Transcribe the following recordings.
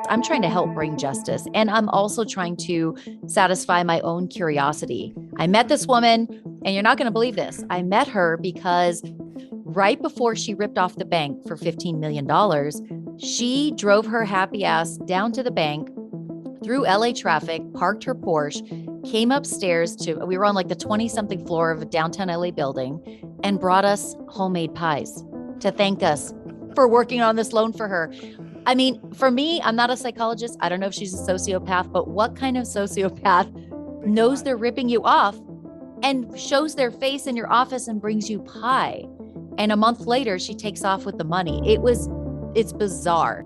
I'm trying to help bring justice, and I'm also trying to satisfy my own curiosity. I met this woman, and you're not going to believe this. I met her because right before she ripped off the bank for $15 million, she drove her happy ass down to the bank through LA traffic, parked her Porsche, came upstairs we were on like the 20-something floor of a downtown LA building, and brought us homemade pies to thank us for working on this loan for her. I mean, for me, I'm not a psychologist. I don't know if she's a sociopath, but what kind of sociopath knows they're ripping you off and shows their face in your office and brings you pie? And a month later, she takes off with the money. It's bizarre.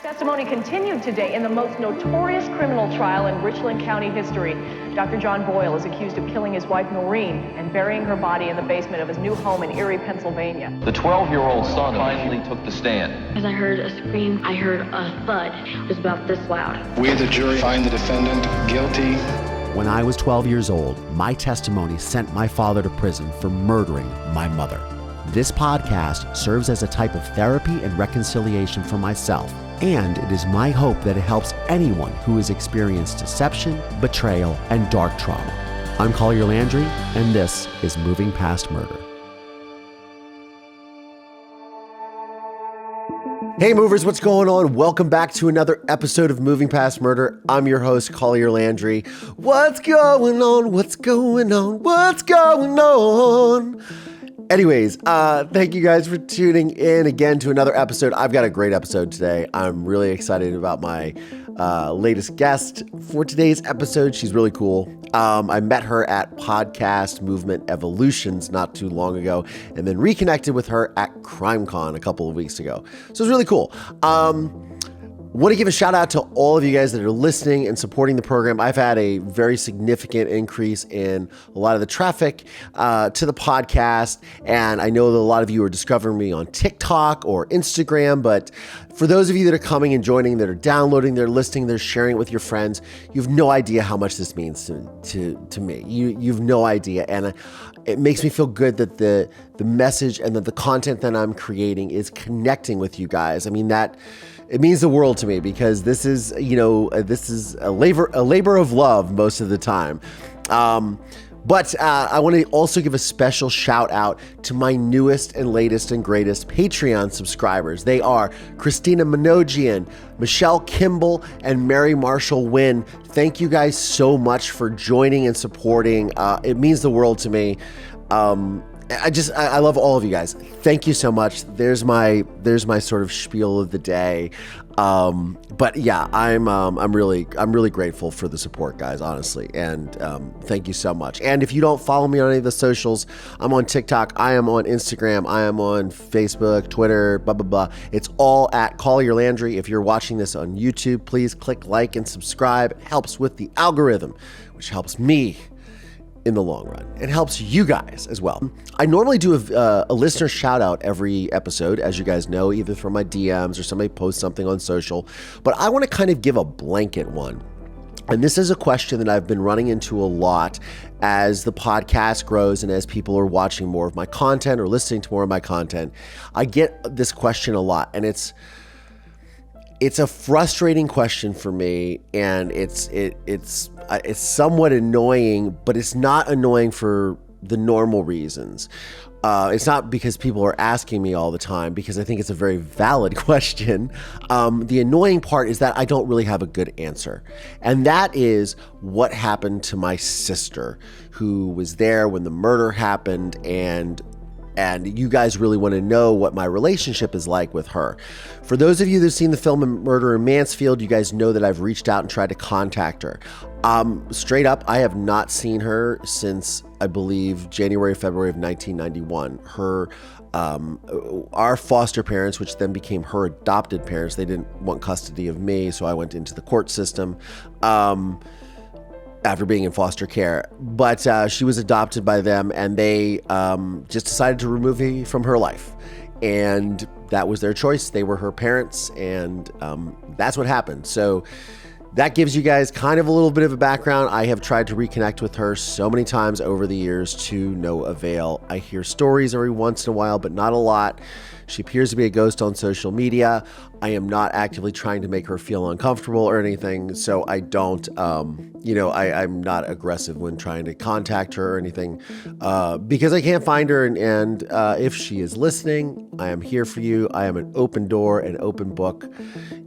Testimony continued today in the most notorious criminal trial in Richland County history. Dr. John Boyle is accused of killing his wife Noreen and burying her body in the basement of his new home in Erie, Pennsylvania. The 12-year-old son finally took the stand. As I heard a scream, I heard a thud. It was about this loud. We, the jury, find the defendant guilty. When I was 12 years old, my testimony sent my father to prison for murdering my mother. This podcast serves as a type of therapy and reconciliation for myself, and it is my hope that it helps anyone who has experienced deception, betrayal, and dark trauma. I'm Collier Landry, and this is Moving Past Murder. Hey movers, what's going on? Welcome back to another episode of Moving Past Murder. I'm your host, Collier Landry. What's going on? What's going on? What's going on? Anyways, thank you guys for tuning in again to another episode. I've got a great episode today. I'm really excited about my latest guest for today's episode. She's really cool. I met her at Podcast Movement Evolutions not too long ago, and then reconnected with her at CrimeCon a couple of weeks ago. So it's really cool. Want to give a shout out to all of you guys that are listening and supporting the program. I've had a very significant increase in a lot of the traffic to the podcast, and I know that a lot of you are discovering me on TikTok or Instagram, but for those of you that are coming and joining, that are downloading, they're listening, they're sharing it with your friends, you have no idea how much this means to me. You've no idea, and it makes me feel good that the message and that the content that I'm creating is connecting with you guys. I mean, that it means the world to me, because this is, this is a labor of love most of the time. But I want to also give a special shout out to my newest and latest and greatest Patreon subscribers. They are Christina Minogian, Michelle Kimball, and Mary Marshall Wynn. Thank you guys so much for joining and supporting. It means the world to me. I love all of you guys. Thank you so much. There's my sort of spiel of the day. But yeah, I'm really grateful for the support, guys, honestly. And thank you so much. And if you don't follow me on any of the socials, I'm on TikTok, I am on Instagram, I am on Facebook, Twitter, blah, blah, blah. It's all at Collier Landry. If you're watching this on YouTube, please click like and subscribe. It helps with the algorithm, which helps me in the long run. It helps you guys as well. I normally do a listener shout out every episode, as you guys know, either from my DMs or somebody posts something on social, but I want to kind of give a blanket one. And this is a question that I've been running into a lot as the podcast grows and as people are watching more of my content or listening to more of my content. I get this question a lot, and it's a frustrating question for me, and it's somewhat annoying, but it's not annoying for the normal reasons. It's not because people are asking me all the time, because I think it's a very valid question. The annoying part is that I don't really have a good answer. And that is what happened to my sister, who was there when the murder happened, and you guys really want to know what my relationship is like with her. For those of you that have seen the film Murder in Mansfield, you guys know that I've reached out and tried to contact her. Straight up, I have not seen her since, I believe, January, February of 1991. Our foster parents, which then became her adopted parents, they didn't want custody of me, so I went into the court system. After being in foster care, but she was adopted by them, and they just decided to remove me from her life, and that was their choice. They were her parents, and that's what happened. So that gives you guys kind of a little bit of a background. I have tried to reconnect with her so many times over the years to no avail. I hear stories every once in a while, but not a lot. She appears to be a ghost on social media. I am not actively trying to make her feel uncomfortable or anything, so I don't, I'm not aggressive when trying to contact her or anything, because I can't find her, and if she is listening, I am here for you. I am an open door, an open book.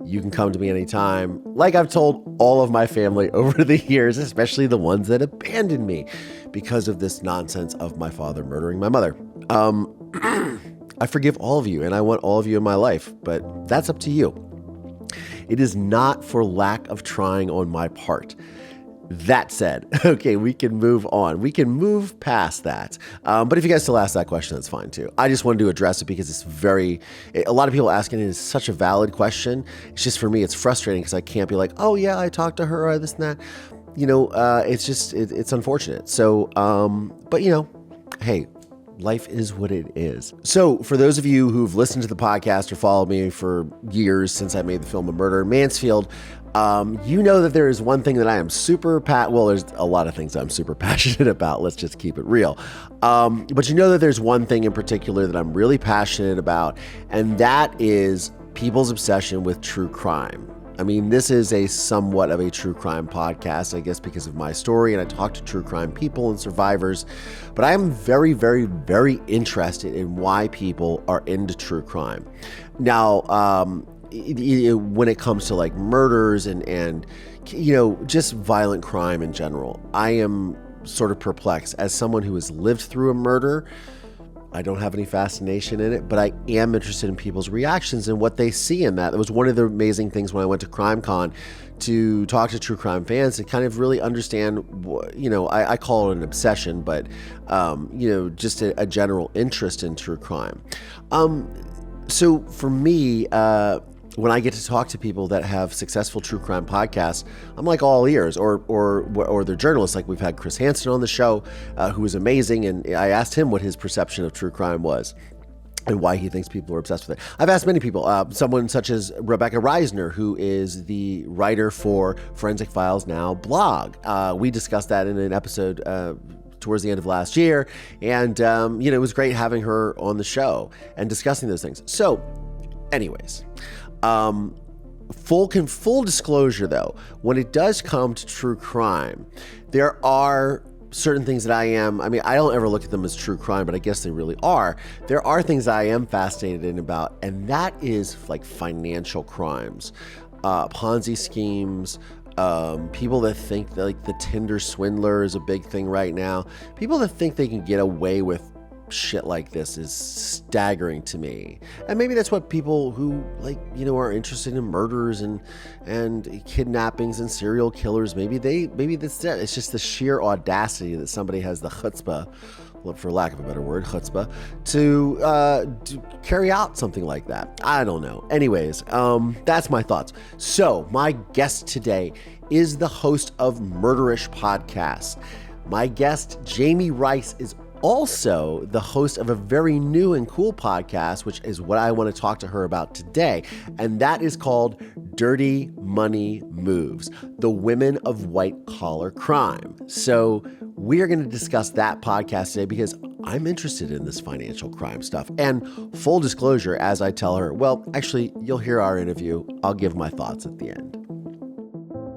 You can come to me anytime. Like I've told all of my family over the years, especially the ones that abandoned me because of this nonsense of my father murdering my mother. I forgive all of you, and I want all of you in my life, but that's up to you. It is not for lack of trying on my part. That said, okay, we can move on. We can move past that. But if you guys still ask that question, that's fine too. I just wanted to address it because a lot of people asking it is such a valid question. It's just, for me, it's frustrating because I can't be like, oh yeah, I talked to her or this and that. It's unfortunate. So, but hey, life is what it is. So for those of you who've listened to the podcast or followed me for years since I made the film A Murder in Mansfield, you know that there is one thing that I am there's a lot of things I'm super passionate about. Let's just keep it real. But you know that there's one thing in particular that I'm really passionate about, and that is people's obsession with true crime. I mean, this is a somewhat of a true crime podcast, I guess, because of my story, and I talk to true crime people and survivors, but I am very, very, very interested in why people are into true crime. Now, when it comes to like murders and just violent crime in general, I am sort of perplexed. As someone who has lived through a murder, I don't have any fascination in it, but I am interested in people's reactions and what they see in that. It was one of the amazing things when I went to CrimeCon to talk to true crime fans to kind of really understand, I call it an obsession, but, just a general interest in true crime. So for me, when I get to talk to people that have successful true crime podcasts, I'm like all ears, or they're journalists. Like we've had Chris Hansen on the show, who was amazing, and I asked him what his perception of true crime was and why he thinks people are obsessed with it. I've asked many people, someone such as Rebecca Reisner, who is the writer for Forensic Files Now blog. We discussed that in an episode towards the end of last year, and it was great having her on the show and discussing those things. So anyways, full disclosure though, when it does come to true crime, there are certain things that I don't ever look at them as true crime, but I guess they really are. There are things I am fascinated about, and that is like financial crimes, Ponzi schemes, people that think that, like, the Tinder Swindler is a big thing right now. People that think they can get away with shit like this is staggering to me. And maybe that's what people who are interested in murders and kidnappings and serial killers, maybe that's it. It's just the sheer audacity that somebody has the chutzpah, for lack of a better word, chutzpah, to carry out something like that. I don't know. Anyways, that's my thoughts. So my guest today is the host of Murderish Podcast. My guest, Jami Rice, is also the host of a very new and cool podcast, which is what I want to talk to her about today. And that is called Dirty Money Moves, the women of white collar crime. So we are going to discuss that podcast today because I'm interested in this financial crime stuff. And full disclosure, as I tell her, well, actually, you'll hear our interview. I'll give my thoughts at the end.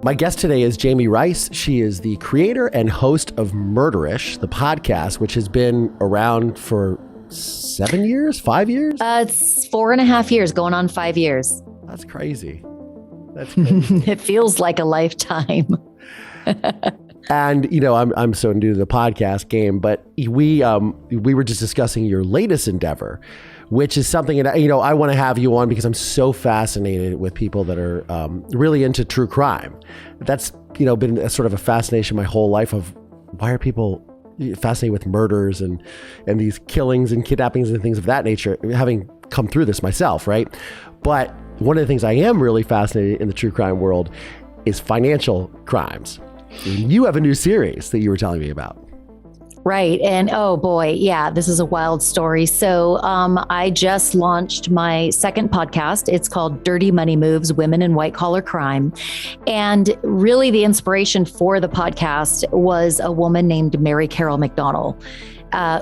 My guest today is Jami Rice. She is the creator and host of Murderish, the podcast, which has been around for 7 years, 5 years? It's 4.5 years, going on 5 years. That's crazy. That's crazy. It feels like a lifetime. And, I'm so new to the podcast game, but we were just discussing your latest endeavor, which is something that, I want to have you on because I'm so fascinated with people that are really into true crime. That's, been a sort of a fascination my whole life of why are people fascinated with murders and these killings and kidnappings and things of that nature, having come through this myself, right? But one of the things I am really fascinated in the true crime world is financial crimes. You have a new series that you were telling me about. Right. And oh boy, yeah, this is a wild story. So I just launched my second podcast. It's called Dirty Money Moves, Women in White Collar Crime. And really the inspiration for the podcast was a woman named Mary Carol McDonnell.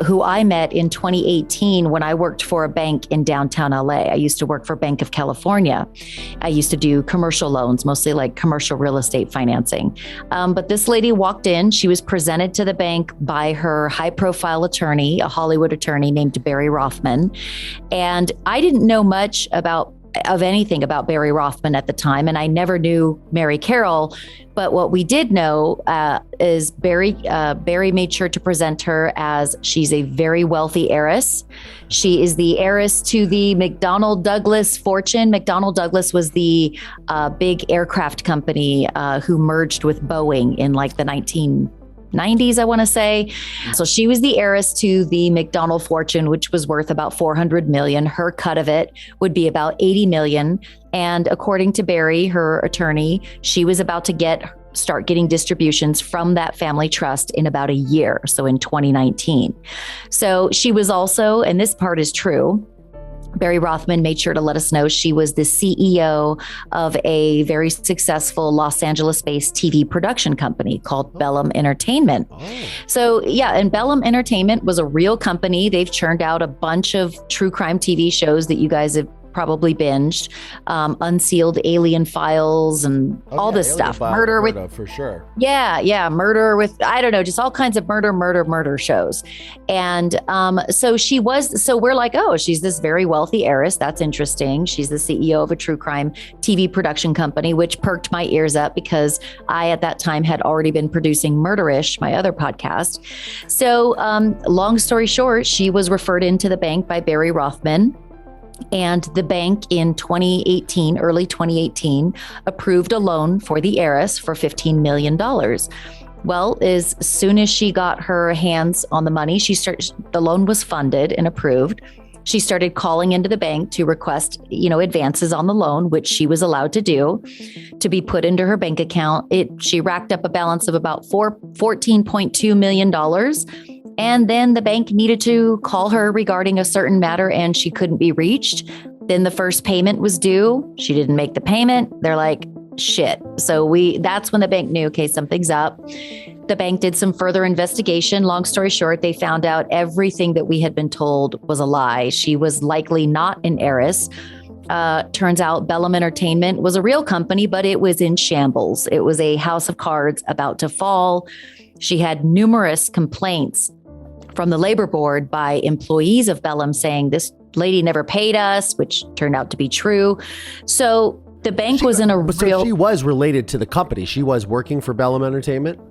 who I met in 2018 when I worked for a bank in downtown LA. I used to work for Bank of California. I used to do commercial loans, mostly like commercial real estate financing. But this lady walked in. She was presented to the bank by her high-profile attorney, a Hollywood attorney named Barry Rothman. And I didn't know much of anything about Barry Rothman at the time, and I never knew Mary Carroll. But what we did know is Barry made sure to present her as she's a very wealthy heiress. She is the heiress to the McDonnell Douglas fortune. McDonnell Douglas was the big aircraft company who merged with Boeing in like the 1990s, I want to say. So she was the heiress to the McDonnell fortune, which was worth about $400 million. Her cut of it would be about $80 million. And according to Barry, her attorney, she was about to start getting distributions from that family trust in about a year. So in 2019. So she was also, and this part is true, Barry Rothman made sure to let us know she was the CEO of a very successful Los Angeles-based TV production company called Bellum Entertainment. So yeah, and Bellum Entertainment was a real company. They've churned out a bunch of true crime TV shows that you guys have probably binged, Unsealed Alien Files and all this stuff. Murder with, for sure. Yeah. Murder with, I don't know, just all kinds of murder shows. And so we're like, oh, she's this very wealthy heiress. That's interesting. She's the CEO of a true crime TV production company, which perked my ears up because I, at that time, had already been producing Murderish, my other podcast. So long story short, she was referred into the bank by Barry Rothman. And the bank in early 2018, approved a loan for the heiress for $15 million. Well, as soon as she got her hands on the money, the loan was funded and approved. She started calling into the bank to request, advances on the loan, which she was allowed to do, to be put into her bank account. She racked up a balance of about $14.2 million. And then the bank needed to call her regarding a certain matter and she couldn't be reached. Then the first payment was due. She didn't make the payment. They're like, shit. So that's when the bank knew, okay, something's up. The bank did some further investigation. Long story short, they found out everything that we had been told was a lie. She was likely not an heiress. Turns out Bellum Entertainment was a real company, but it was in shambles. It was a house of cards about to fall. She had numerous complaints from the labor board by employees of Bellum saying this lady never paid us, which turned out to be true. So the bank was in a real... So she was related to the company. She was working for Bellum Entertainment?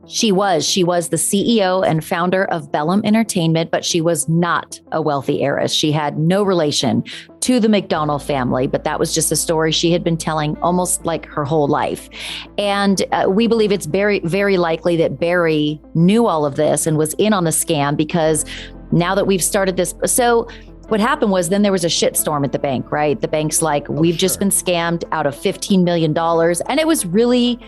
She was the CEO and founder of Bellum Entertainment, but she was not a wealthy heiress. She had no relation to the McDonnell family, but that was just a story she had been telling almost like her whole life. And we believe it's very, very likely that Barry knew all of this and was in on the scam, because now that we've started this, so what happened was then there was a shitstorm at the bank, right? The bank's like, we've just been scammed out of $15 million. And it was really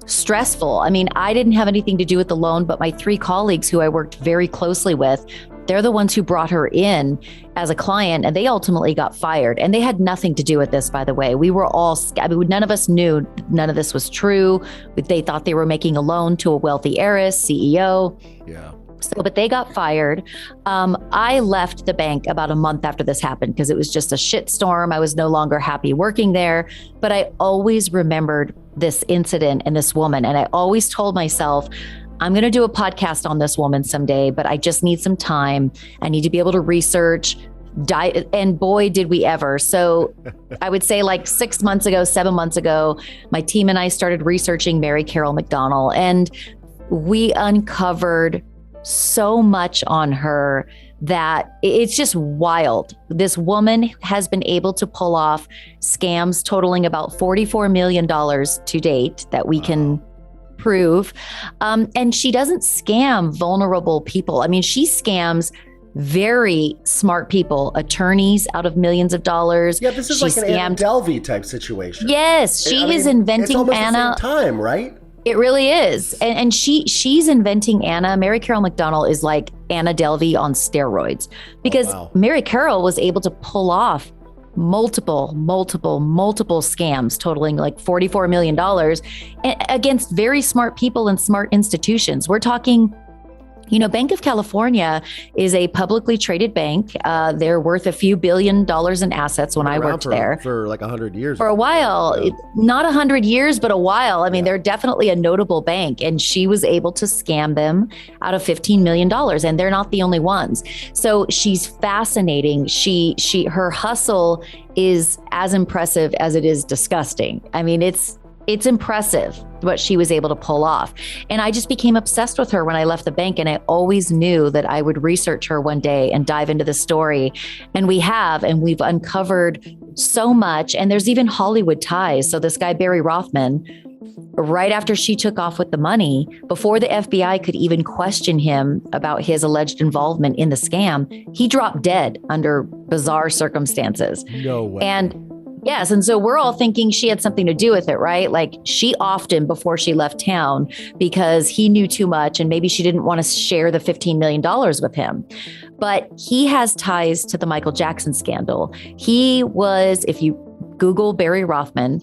stressful. I mean, I didn't have anything to do with the loan, but my 3 colleagues who I worked very closely with, they're the ones who brought her in as a client, and they ultimately got fired. And they had nothing to do with this, by the way. We were all, none of us knew none of this was true. They thought they were making a loan to a wealthy heiress, CEO. Yeah. So, but they got fired. I left the bank about a month after this happened because it was just a shitstorm. I was no longer happy working there, but I always remembered this incident and this woman. And I always told myself, I'm going to do a podcast on this woman someday, but I just need some time. I need to be able to research. And boy, did we ever. So I would say like 7 months ago, my team and I started researching Mary Carroll McDonnell, and we uncovered so much on her that it's just wild. This woman has been able to pull off scams totaling about $44 million to date that we can prove. And she doesn't scam vulnerable people. I mean, she scams very smart people, attorneys out of millions of dollars. Yeah, this is like an Anna Delvey type situation. Yes, she is inventing it's almost Anna. The same time, right? It really is. And she's inventing Anna. Mary Carroll McDonnell is like Anna Delvey on steroids, because Mary Carroll was able to pull off multiple scams totaling like $44 million against very smart people and smart institutions. We're talking Bank of California is a publicly traded bank. They're worth a few $1 billion in assets when I worked there. For like 100 years. For a while. Yeah. Not 100 years, but a while. I mean, they're definitely a notable bank. And she was able to scam them out of $15 million. And they're not the only ones. So she's fascinating. Her hustle is as impressive as it is disgusting. I mean, it's impressive what she was able to pull off. And I just became obsessed with her when I left the bank. And I always knew that I would research her one day and dive into the story. And we've uncovered so much. And there's even Hollywood ties. So this guy, Barry Rothman, right after she took off with the money, before the FBI could even question him about his alleged involvement in the scam, he dropped dead under bizarre circumstances. No way. And yes. And so we're all thinking she had something to do with it, right? Like she offed him before she left town because he knew too much and maybe she didn't want to share the $15 million with him. But he has ties to the Michael Jackson scandal. He was, if you Google Barry Rothman,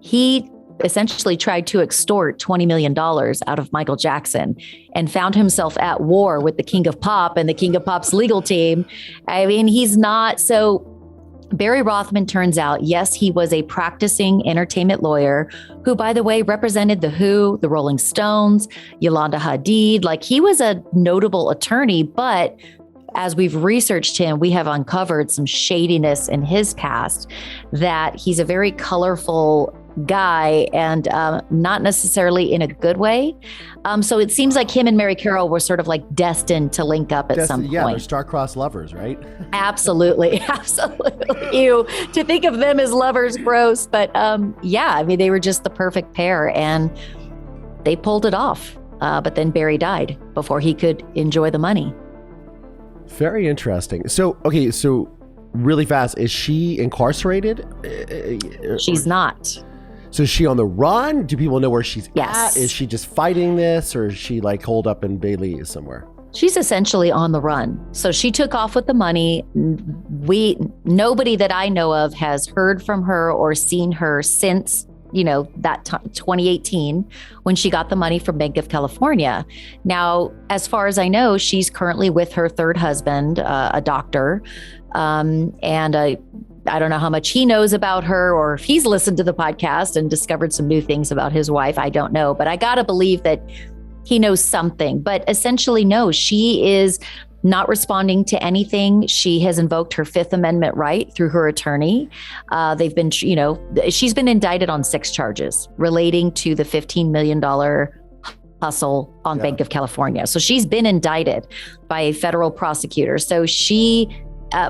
he essentially tried to extort $20 million out of Michael Jackson and found himself at war with the King of Pop and the King of Pop's legal team. I mean, he's not so... Barry Rothman, turns out, yes, he was a practicing entertainment lawyer who, by the way, represented The Who, the Rolling Stones, Yolanda Hadid. Like, he was a notable attorney, but as we've researched him, we have uncovered some shadiness in his past, that he's a very colorful guy and not necessarily in a good way. So it seems like him and Mary Carroll were sort of like destined to link up at some point. Yeah, they're star-crossed lovers, right? Absolutely. To think of them as lovers, gross. But I mean, they were just the perfect pair and they pulled it off. But then Barry died before he could enjoy the money. Very interesting. So really fast, is she incarcerated? She's not. So is she on the run? Do people know where she's Yes. at? Is she just fighting this, or is she like holed up in Belize somewhere? She's essentially on the run. So she took off with the money. Nobody that I know of has heard from her or seen her since, 2018 when she got the money from Bank of California. Now, as far as I know, she's currently with her third husband, a doctor, I don't know how much he knows about her or if he's listened to the podcast and discovered some new things about his wife. I don't know, but I got to believe that he knows something. But essentially, no, she is not responding to anything. She has invoked her Fifth Amendment right through her attorney. She's been indicted on 6 charges relating to the $15 million hustle on Bank of California. So she's been indicted by a federal prosecutor. So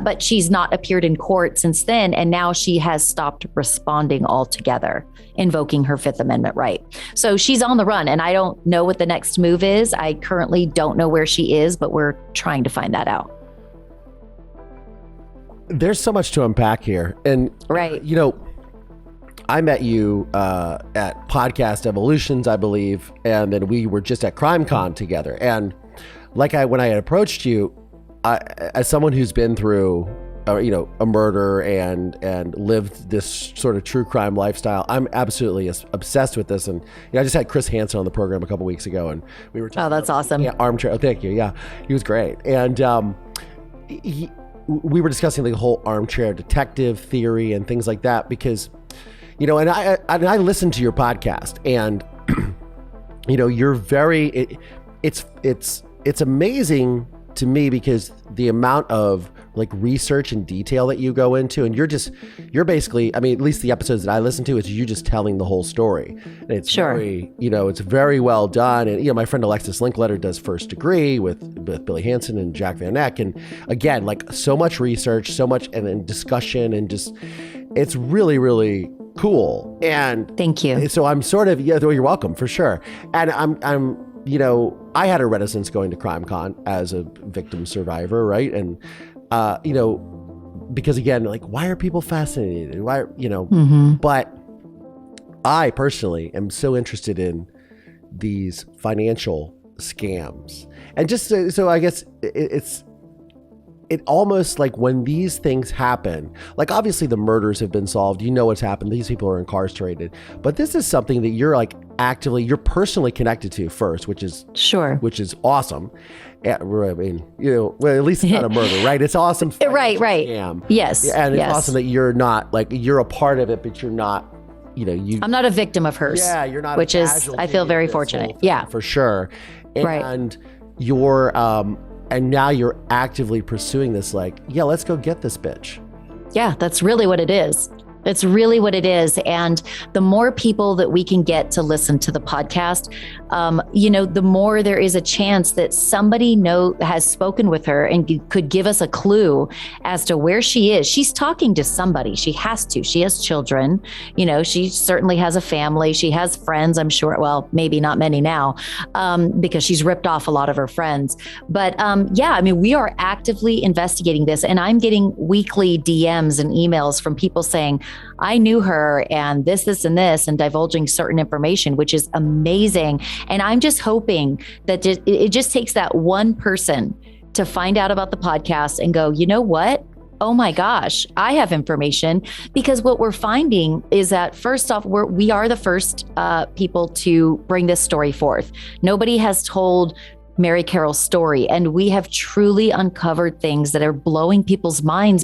but she's not appeared in court since then. And now she has stopped responding altogether, invoking her Fifth Amendment right. So she's on the run and I don't know what the next move is. I currently don't know where she is, but we're trying to find that out. There's so much to unpack here. And, right. I met you at Podcast Evolutions, I believe. And then we were just at CrimeCon together. And when I had approached you, as someone who's been through, a murder and lived this sort of true crime lifestyle, I'm absolutely obsessed with this. And I just had Chris Hansen on the program a couple weeks ago, and we were talking. Oh, that's awesome! Yeah, armchair. Oh, thank you. Yeah, he was great. And we were discussing the whole armchair detective theory and things like that because, and I listened to your podcast, and you're very. It's amazing to me because the amount of research and detail that you go into, and you're basically, at least the episodes that I listen to, it's you just telling the whole story. And it's very, it's very well done. And, my friend Alexis Linkletter does First Degree with Billy Hansen and Jack Van Eck. And again, so much research, so much and then discussion and just, it's really, really cool. And thank you. So I'm sort of, you're welcome for sure. And I'm I had a reticence going to CrimeCon as a victim survivor, right? And, because again, why are people fascinated? Why, but I personally am so interested in these financial scams. And just so I guess it almost when these things happen, obviously the murders have been solved, what's happened, these people are incarcerated, but this is something that you're you're personally connected to first, which is awesome. Yeah, I mean, well, at least it's not a murder, right? It's awesome. Right. Scam. Yes. And it's yes. awesome that you're not like, you're a part of it, but you're not, I'm not a victim of hers. Yeah, you're not. Which is, I feel very fortunate. Yeah, for sure. Right. And you're, and now you're actively pursuing this. Like, yeah, let's go get this bitch. Yeah, that's really what it is. It's really what it is. And the more people that we can get to listen to the podcast, the more there is a chance that somebody has spoken with her and could give us a clue as to where she is. She's talking to somebody. She has to. She has children. She certainly has a family. She has friends, I'm sure. Well, maybe not many now, because she's ripped off a lot of her friends. But we are actively investigating this. And I'm getting weekly DMs and emails from people saying, I knew her and this, and this, and divulging certain information, which is amazing. And I'm just hoping that it just takes that one person to find out about the podcast and go, you know what? Oh my gosh, I have information. Because what we're finding is that, first off, we are the first people to bring this story forth. Nobody has told Mary Carroll's story. And we have truly uncovered things that are blowing people's minds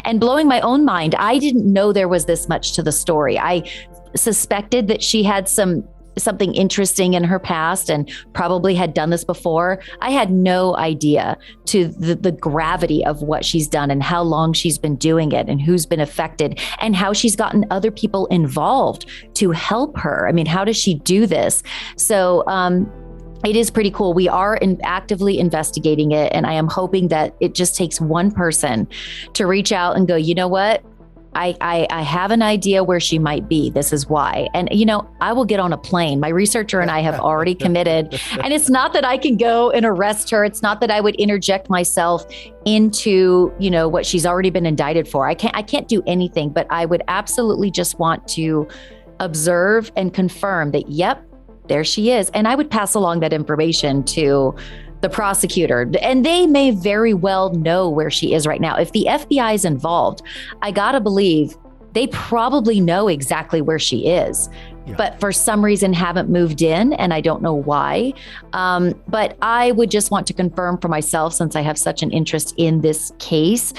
and blowing my own mind. I didn't know there was this much to the story. I suspected that she had something interesting in her past and probably had done this before. I had no idea to the gravity of what she's done and how long she's been doing it and who's been affected and how she's gotten other people involved to help her. I mean, how does she do this? So, it is pretty cool. We are actively investigating it. And I am hoping that it just takes one person to reach out and go, you know what? I have an idea where she might be. This is why. And, I will get on a plane. My researcher and I have already committed. And it's not that I can go and arrest her. It's not that I would interject myself into, what she's already been indicted for. I can't do anything, but I would absolutely just want to observe and confirm that, yep, there she is. And I would pass along that information to the prosecutor, and they may very well know where she is right now. If the FBI is involved, I gotta believe they probably know exactly where she is, but for some reason haven't moved in, and I don't know why. But I would just want to confirm for myself, since I have such an interest in this case,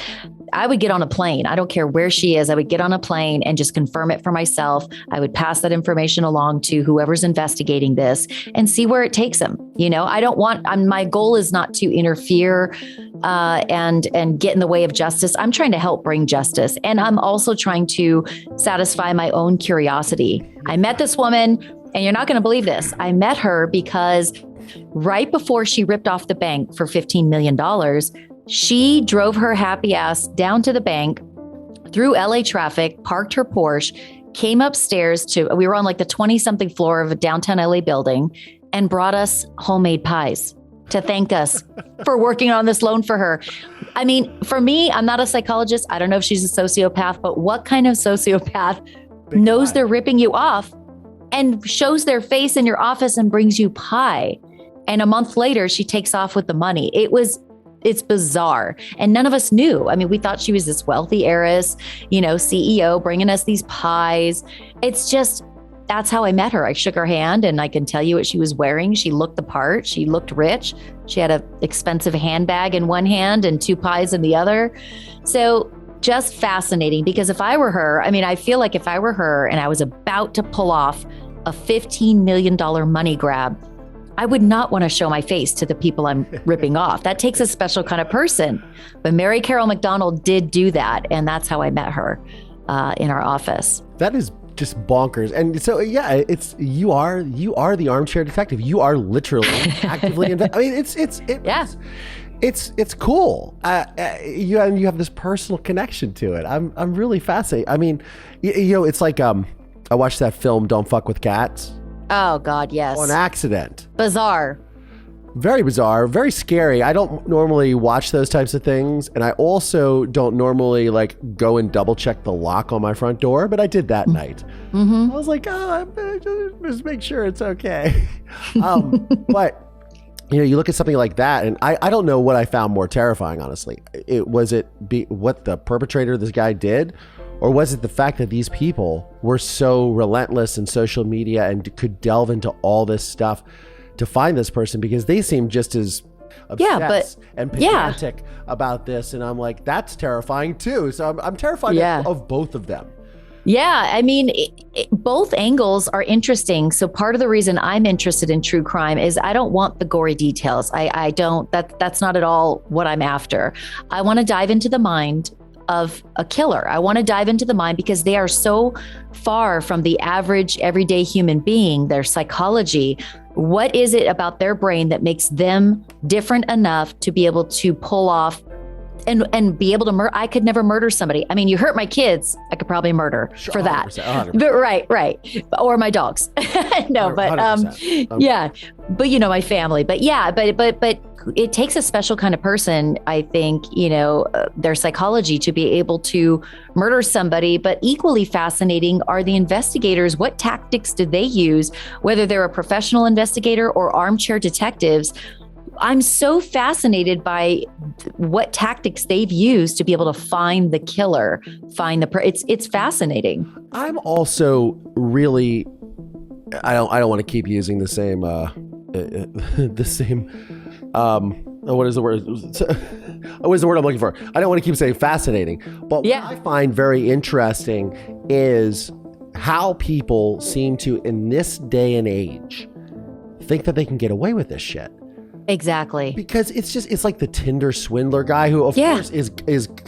I would get on a plane. I don't care where she is. I would get on a plane and just confirm it for myself. I would pass that information along to whoever's investigating this and see where it takes them. I don't want, my goal is not to interfere and get in the way of justice. I'm trying to help bring justice. And I'm also trying to satisfy my own curiosity. I met this woman, and you're not going to believe this. I met her because right before she ripped off the bank for $15 million, she drove her happy ass down to the bank through LA traffic, parked her Porsche, came upstairs we were on like the 20-something floor of a downtown LA building, and brought us homemade pies to thank us for working on this loan for her. I mean, for me, I'm not a psychologist. I don't know if she's a sociopath, but what kind of sociopath knows they're ripping you off and shows their face in your office and brings you pie? And a month later, she takes off with the money. It's bizarre. And none of us knew. I mean, we thought she was this wealthy heiress, CEO bringing us these pies. It's just, that's how I met her. I shook her hand, and I can tell you what she was wearing. She looked the part. She looked rich. She had an expensive handbag in one hand and 2 pies in the other. So just fascinating, because if I were her, I feel like if I were her and I was about to pull off a $15 million money grab, I would not want to show my face to the people I'm ripping off. That takes a special kind of person. But Mary Carroll McDonald did do that. And that's how I met her in our office. That is just bonkers. And so, yeah, you are the armchair detective. You are literally actively it's cool. You have this personal connection to it. I'm really fascinated. It's like, I watched that film, Don't Fuck with Cats. Oh God, yes. On accident. Bizarre. Very bizarre, very scary. I don't normally watch those types of things. And I also don't normally go and double check the lock on my front door, but I did that night. Mm-hmm. I was like, just make sure it's okay. But you look at something like that, and I don't know what I found more terrifying, honestly. Was it what the perpetrator of this guy did? Or was it the fact that these people were so relentless in social media and could delve into all this stuff to find this person? Because they seem just as obsessed and pedantic about this. And I'm like, that's terrifying too. So I'm terrified of both of them. Yeah, I mean, both angles are interesting. So part of the reason I'm interested in true crime is I don't want the gory details. I don't, that's not at all what I'm after. I want to dive into the mind of a killer. I want to dive into the mind because they are so far from the average everyday human being, their psychology. What is it about their brain that makes them different enough to be able to pull off and be able to murder? I could never murder somebody. I mean, you hurt my kids, I could probably murder for that. 100%. But right. Or my dogs. No, 100%. But yeah, but you know, my family, but yeah, but it takes a special kind of person, I think, you know, their psychology to be able to murder somebody. But equally fascinating are the investigators. What tactics did they use, whether they're a professional investigator or armchair detectives? I'm so fascinated by what tactics they've used to be able to find the killer, it's fascinating. I'm also really, I don't want to keep using the same, what is the word? What is the word I'm looking for? I don't want to keep saying fascinating, but what I find very interesting is how people seem to, in this day and age, think that they can get away with this shit. Exactly. Because it's like the Tinder Swindler guy who of course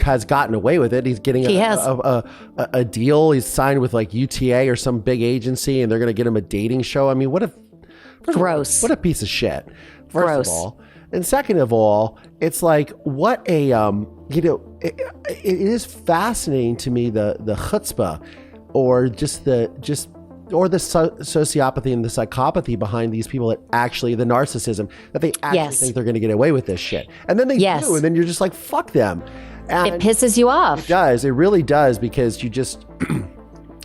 has gotten away with it. He's getting a deal. He's signed with like UTA or some big agency and they're going to get him a dating show. I mean, what a piece of shit. First of all. And second of all, it's like what a, it is fascinating to me, the chutzpah or the sociopathy and the psychopathy behind these people that actually, the narcissism, that they actually think they're going to get away with this shit. And then they do, and then you're just like, fuck them. And it pisses you off. It does. It really does, because you just,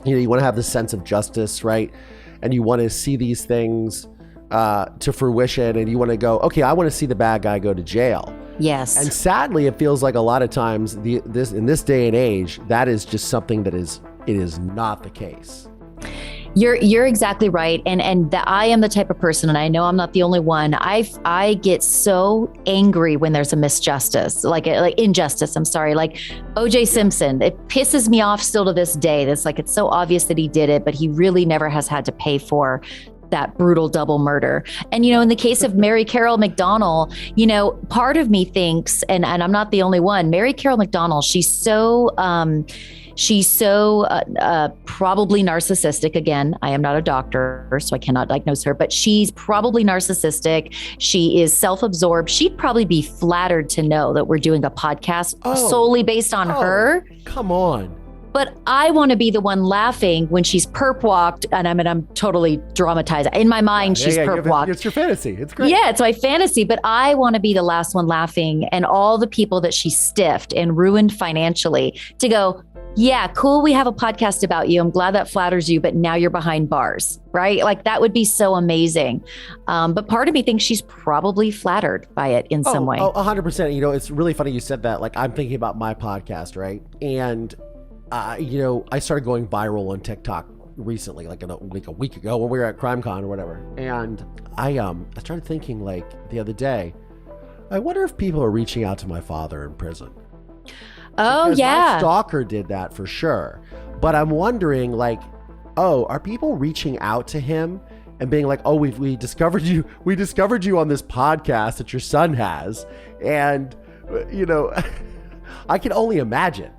you want to have this sense of justice, right? And you want to see these things to fruition, and you want to go, okay, I want to see the bad guy go to jail. Yes. And sadly, it feels like a lot of times in this day and age, that is just something it is not the case. You're exactly right. And I am the type of person, and I know I'm not the only one. I get so angry when there's a misjustice, like injustice. I'm sorry, like O.J. Simpson. It pisses me off still to this day. That's like, it's so obvious that he did it, but he really never has had to pay for that brutal double murder. And, you know, in the case of Mary Carol McDonnell, you know, part of me thinks, and I'm not the only one, Mary Carol McDonnell, she's so probably narcissistic. Again, I am not a doctor, so I cannot diagnose her, but she's probably narcissistic. She is self-absorbed. She'd probably be flattered to know that we're doing a podcast solely based on her. Come on. But I want to be the one laughing when she's perp walked, and I'm totally dramatized. In my mind, she's perp walked. It's your fantasy. It's great. Yeah, it's my fantasy, but I want to be the last one laughing, and all the people that she stiffed and ruined financially to go, yeah, cool, we have a podcast about you. I'm glad that flatters you, but now you're behind bars, right? Like, that would be so amazing. But part of me thinks she's probably flattered by it in some way. 100%. You know, it's really funny you said that. Like, I'm thinking about my podcast, right? And you know, I started going viral on TikTok recently, like a week ago when we were at CrimeCon or whatever. And I started thinking, like, the other day, I wonder if people are reaching out to my father in prison. Oh, because yeah. my stalker did that for sure. But I'm wondering, like, are people reaching out to him and being like, oh, we discovered you on this podcast that your son has. And, you know, I can only imagine.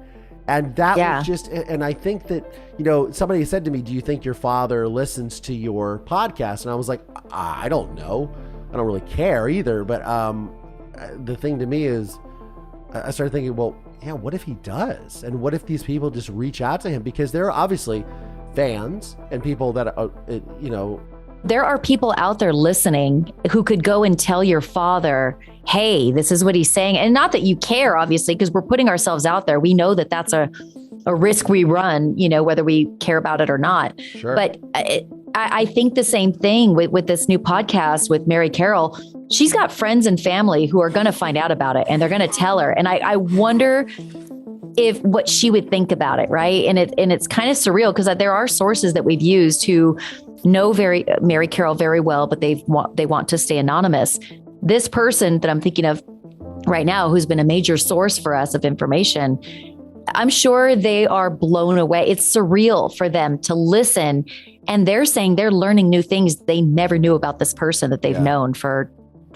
And that was just, and I think that, you know, somebody said to me, do you think your father listens to your podcast? And I was like, I don't know. I don't really care either. But the thing to me is, I started thinking, well, yeah, what if he does? And what if these people just reach out to him? Because there are obviously fans and people that, you know. There are people out there listening who could go and tell your father, hey, this is what he's saying. And not that you care, obviously, because we're putting ourselves out there. We know that that's a risk we run, you know, whether we care about it or not. Sure. But I think the same thing with this new podcast with Mary Carol. She's got friends and family who are going to find out about it, and they're going to tell her. And I wonder if what she would think about it, right? And it's kind of surreal, because there are sources that we've used who know Mary Carol very well, but they want to stay anonymous. this person that I'm thinking of right now, who's been a major source for us of information, I'm sure they are blown away. It's surreal for them to listen. And they're saying they're learning new things they never knew about this person that they've known for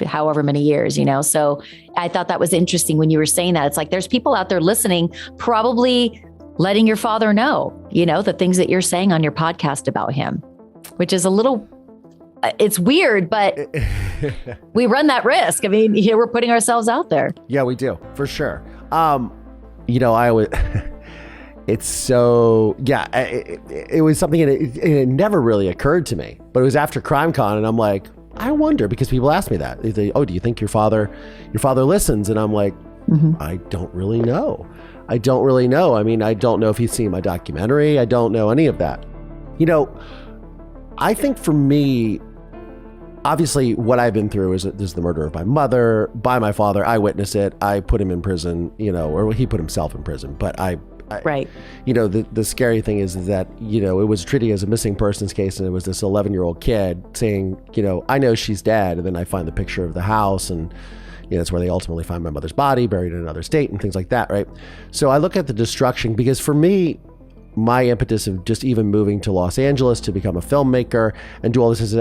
however many years, So I thought that was interesting when you were saying that. It's like there's people out there listening, probably letting your father know, the things that you're saying on your podcast about him, which is a little, it's weird, but we run that risk. I mean, we're putting ourselves out there. Yeah, we do, for sure. I would, it's so, it was something, and it never really occurred to me, but it was after CrimeCon, and I'm like, I wonder, because people ask me that. They say, oh, do you think your father listens? And I'm like, I don't really know. I mean, I don't know if he's seen my documentary. I don't know any of that. I think for me, obviously what I've been through is the murder of my mother by my father. I witnessed it. I put him in prison, or he put himself in prison, but right. The scary thing is that, it was treated as a missing persons case, and it was this 11-year-old kid saying, I know she's dead. And then I find the picture of the house, and that's where they ultimately find my mother's body buried in another state and things like that. Right. So I look at the destruction, because for me, my impetus of just even moving to Los Angeles to become a filmmaker and do all this is,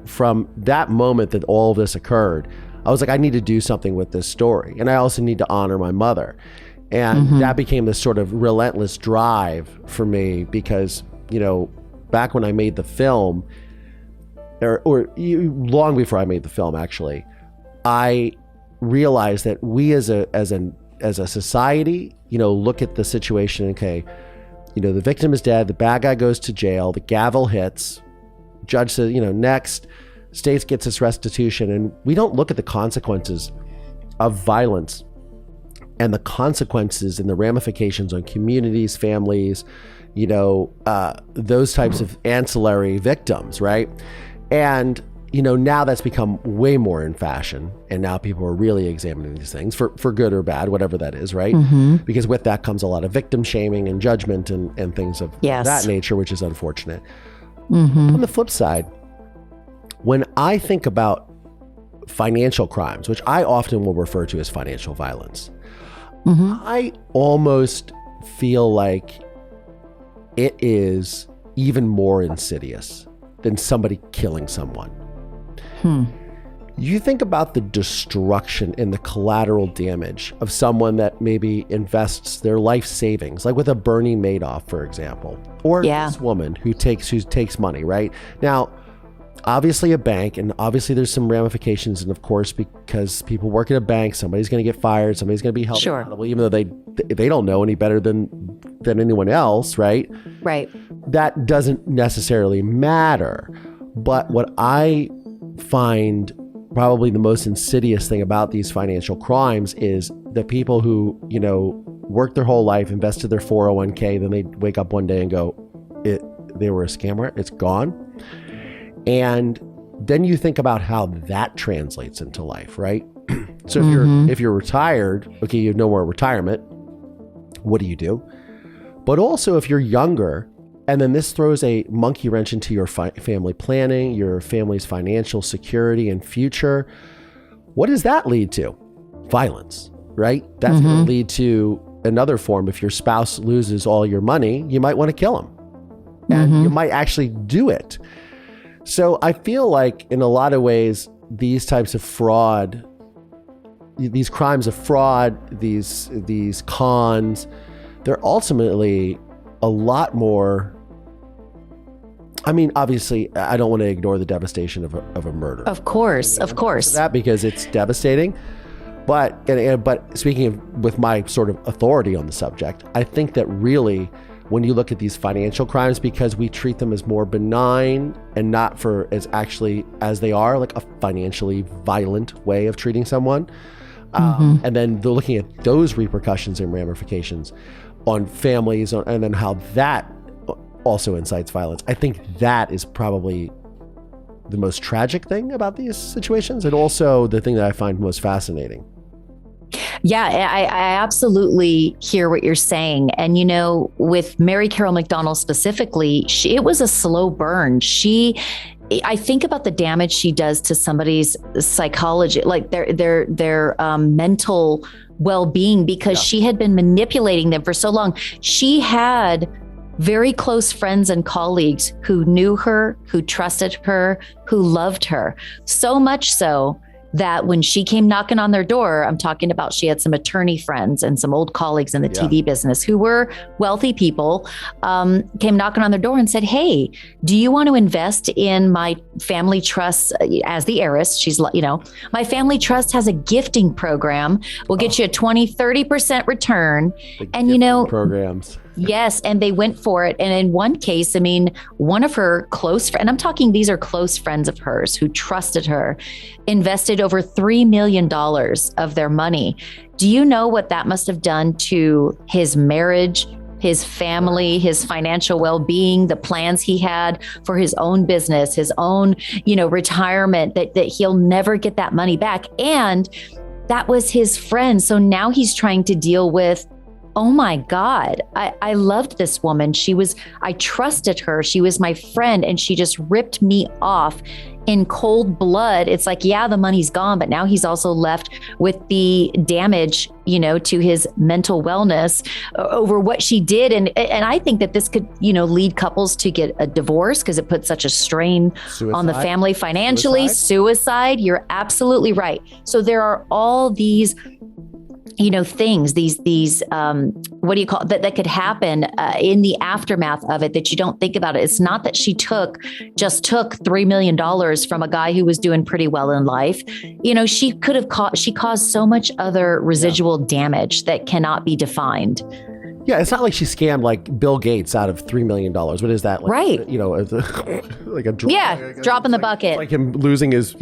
from that moment that all of this occurred, I was like, I need to do something with this story. And I also need to honor my mother. And that became this sort of relentless drive for me, because, back when I made the film, or long before I made the film, actually, I realized that we as a society, look at the situation, okay, the victim is dead, the bad guy goes to jail, the gavel hits, judge says, next, state gets its restitution, and we don't look at the consequences of violence and the consequences and the ramifications on communities, families, those types of ancillary victims, right? And, now that's become way more in fashion, and now people are really examining these things for good or bad, whatever that is, right? Because with that comes a lot of victim shaming and judgment and things of that nature, which is unfortunate. On the flip side, when I think about financial crimes, which I often will refer to as financial violence, I almost feel like it is even more insidious than somebody killing someone. You think about the destruction and the collateral damage of someone that maybe invests their life savings, like with a Bernie Madoff, for example, or this woman who takes money, right? Now, obviously a bank, and obviously there's some ramifications, and of course, because people work at a bank, somebody's going to get fired, somebody's going to be held accountable, even though they don't know any better than anyone else, right? Right. That doesn't necessarily matter. But what I find probably the most insidious thing about these financial crimes is the people who, worked their whole life, invested their 401k, then they wake up one day and go, they were a scammer, it's gone. And then you think about how that translates into life, right? So if you're retired, okay, you have no more retirement. What do you do? But also if you're younger, and then this throws a monkey wrench into your family planning, your family's financial security and future, what does that lead to? Violence, right? That's going to lead to another form. If your spouse loses all your money, you might want to kill him. And you might actually do it. So I feel like in a lot of ways, these types of fraud, these crimes of fraud, these cons, they're ultimately a lot more. I mean, obviously, I don't want to ignore the devastation of a murder. Of course. That because it's devastating. But speaking with my sort of authority on the subject, I think that really, when you look at these financial crimes, because we treat them as more benign and not for as they are, like a financially violent way of treating someone. And then they're looking at those repercussions and ramifications on families, and then how that also incites violence. I think that is probably the most tragic thing about these situations, and also the thing that I find most fascinating. Yeah, I absolutely hear what you're saying. And, with Mary Carol McDonald specifically, it was a slow burn. She I think about the damage she does to somebody's psychology, like their mental well-being, because she had been manipulating them for so long. She had very close friends and colleagues who knew her, who trusted her, who loved her. So much so that when she came knocking on their door, I'm talking about she had some attorney friends and some old colleagues in the TV business who were wealthy people, came knocking on their door and said, hey, do you want to invest in my family trust? As the heiress, she's, my family trust has a gifting program. We'll get you a 20-30% return. And, programs. Yes. And they went for it. And in one case, one of her close friends, and I'm talking, these are close friends of hers who trusted her, invested over $3 million of their money. Do you know what that must have done to his marriage, his family, his financial well-being, the plans he had for his own business, his own, retirement, that he'll never get that money back. And that was his friend. So now he's trying to deal with, oh my God, I loved this woman. I trusted her. She was my friend, and she just ripped me off in cold blood. It's like, yeah, the money's gone, but now he's also left with the damage, to his mental wellness over what she did. And I think that this could, lead couples to get a divorce because it puts such a strain on the family financially. Suicide. You're absolutely right. So there are all these things, these what do you call it, that could happen in the aftermath of it that you don't think about it. It's not that she just took $3 million from a guy who was doing pretty well in life. She caused so much other residual damage that cannot be defined. Yeah, it's not like she scammed like Bill Gates out of $3 million. What is that? Like, right. Like a drop. Drop in the bucket. Like him losing his,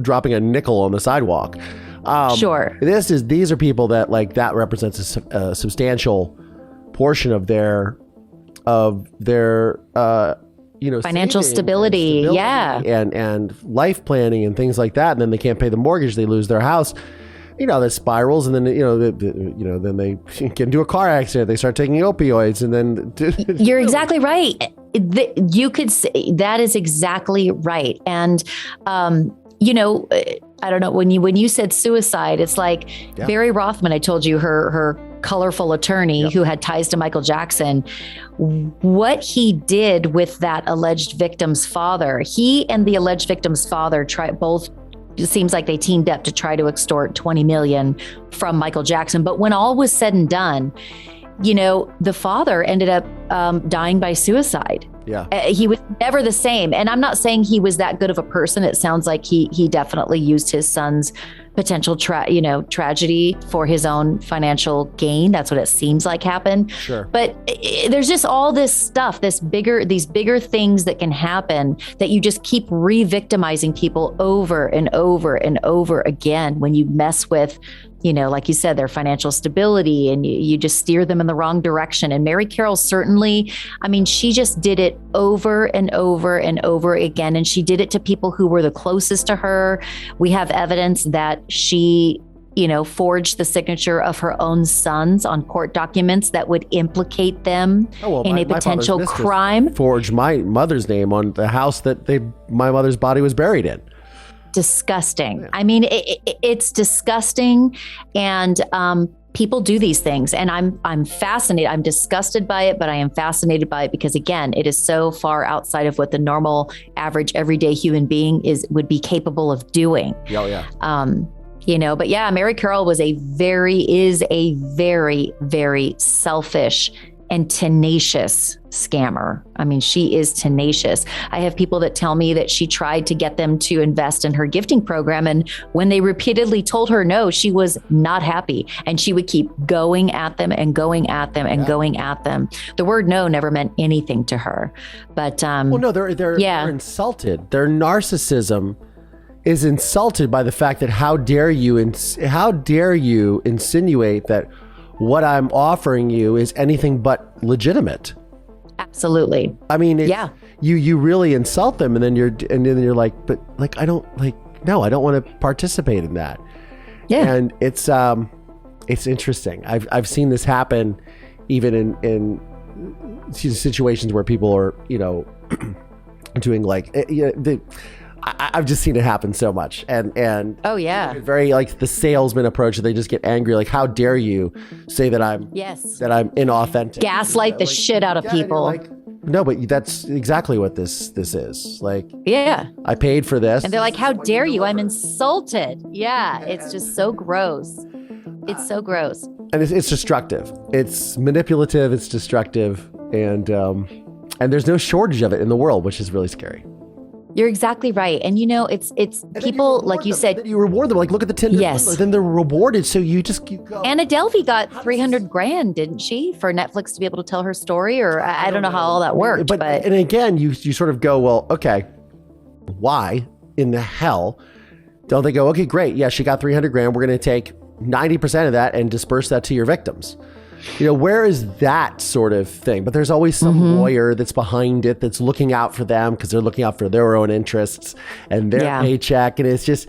dropping a nickel on the sidewalk. Sure. These are people that that represents a substantial portion of their financial stability. Yeah. And life planning and things like that. And then they can't pay the mortgage. They lose their house. That spirals, and then then they get into a car accident. They start taking opioids, and then you're exactly right. You could say that is exactly right. And I don't know, when you said suicide, it's like Barry Rothman. I told you her colorful attorney who had ties to Michael Jackson. What he did with that alleged victim's father, he and the alleged victim's father both. It seems like they teamed up to try to extort $20 million from Michael Jackson. But when all was said and done, the father ended up dying by suicide. Yeah. He was never the same. And I'm not saying he was that good of a person. It sounds like he definitely used his son's potential tragedy for his own financial gain. That's what it seems like happened. Sure. But there's just all this stuff, these bigger things that can happen that you just keep re-victimizing people over and over and over again when you mess with, like you said, their financial stability, and you just steer them in the wrong direction. And Mary Carroll certainly, she just did it over and over and over again. And she did it to people who were the closest to her. We have evidence that she, forged the signature of her own sons on court documents that would implicate them in a potential crime. Forged my mother's name on the house that my mother's body was buried in. Disgusting. Yeah. It's disgusting. And people do these things, and I'm fascinated. I'm disgusted by it, but I am fascinated by it because, again, it is so far outside of what the normal, average, everyday human being would be capable of doing. Oh, yeah. But yeah, Mary Carroll is a very, very selfish and tenacious scammer. She is tenacious. I have people that tell me that she tried to get them to invest in her gifting program. And when they repeatedly told her no, she was not happy. And she would keep going at them and going at them and going at them. The word no never meant anything to her. But they're insulted. Their narcissism is insulted by the fact that how dare you insinuate that what I'm offering you is anything but legitimate. Absolutely. You really insult them, and then you're like, but I don't want to participate in that. Yeah. And it's interesting. I've seen this happen even in situations where people are, doing like, I've just seen it happen so much. And Oh yeah. very like the salesman approach. They just get angry. Like, how dare you say that I'm inauthentic? Gaslight the shit out of people. Like, no, but that's exactly what this is. Like, yeah. I paid for this. And they're like, how dare you? I'm insulted. Yeah. It's just so gross. It's so gross. And it's destructive. It's manipulative. It's destructive. And there's no shortage of it in the world, which is really scary. You're exactly right. And it's people, like you said. You reward them. Like, look at the Tinder Yes. Swindler. Then they're rewarded. So you just keep going. Anna Delvey got $300,000, didn't she, for Netflix to be able to tell her story? Or I don't know how all that worked. But and again, you sort of go, well, okay, why in the hell don't they go, okay, great. Yeah, she got $300,000. We're going to take 90% of that and disperse that to your victims. Where is that sort of thing? But there's always some lawyer that's behind it, that's looking out for them because they're looking out for their own interests and their paycheck. And it's just,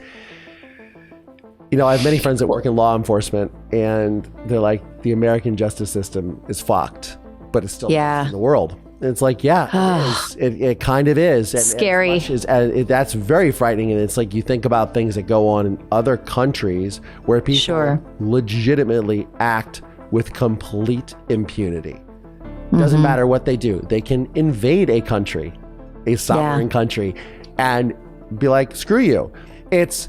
I have many friends that work in law enforcement, and they're like, the American justice system is fucked, but it's still in the world. And it's like, it kind of is. And scary. That's very frightening. And it's like, you think about things that go on in other countries where people legitimately act with complete impunity. Doesn't matter what they do. They can invade a country, a sovereign country, and be like, screw you. It's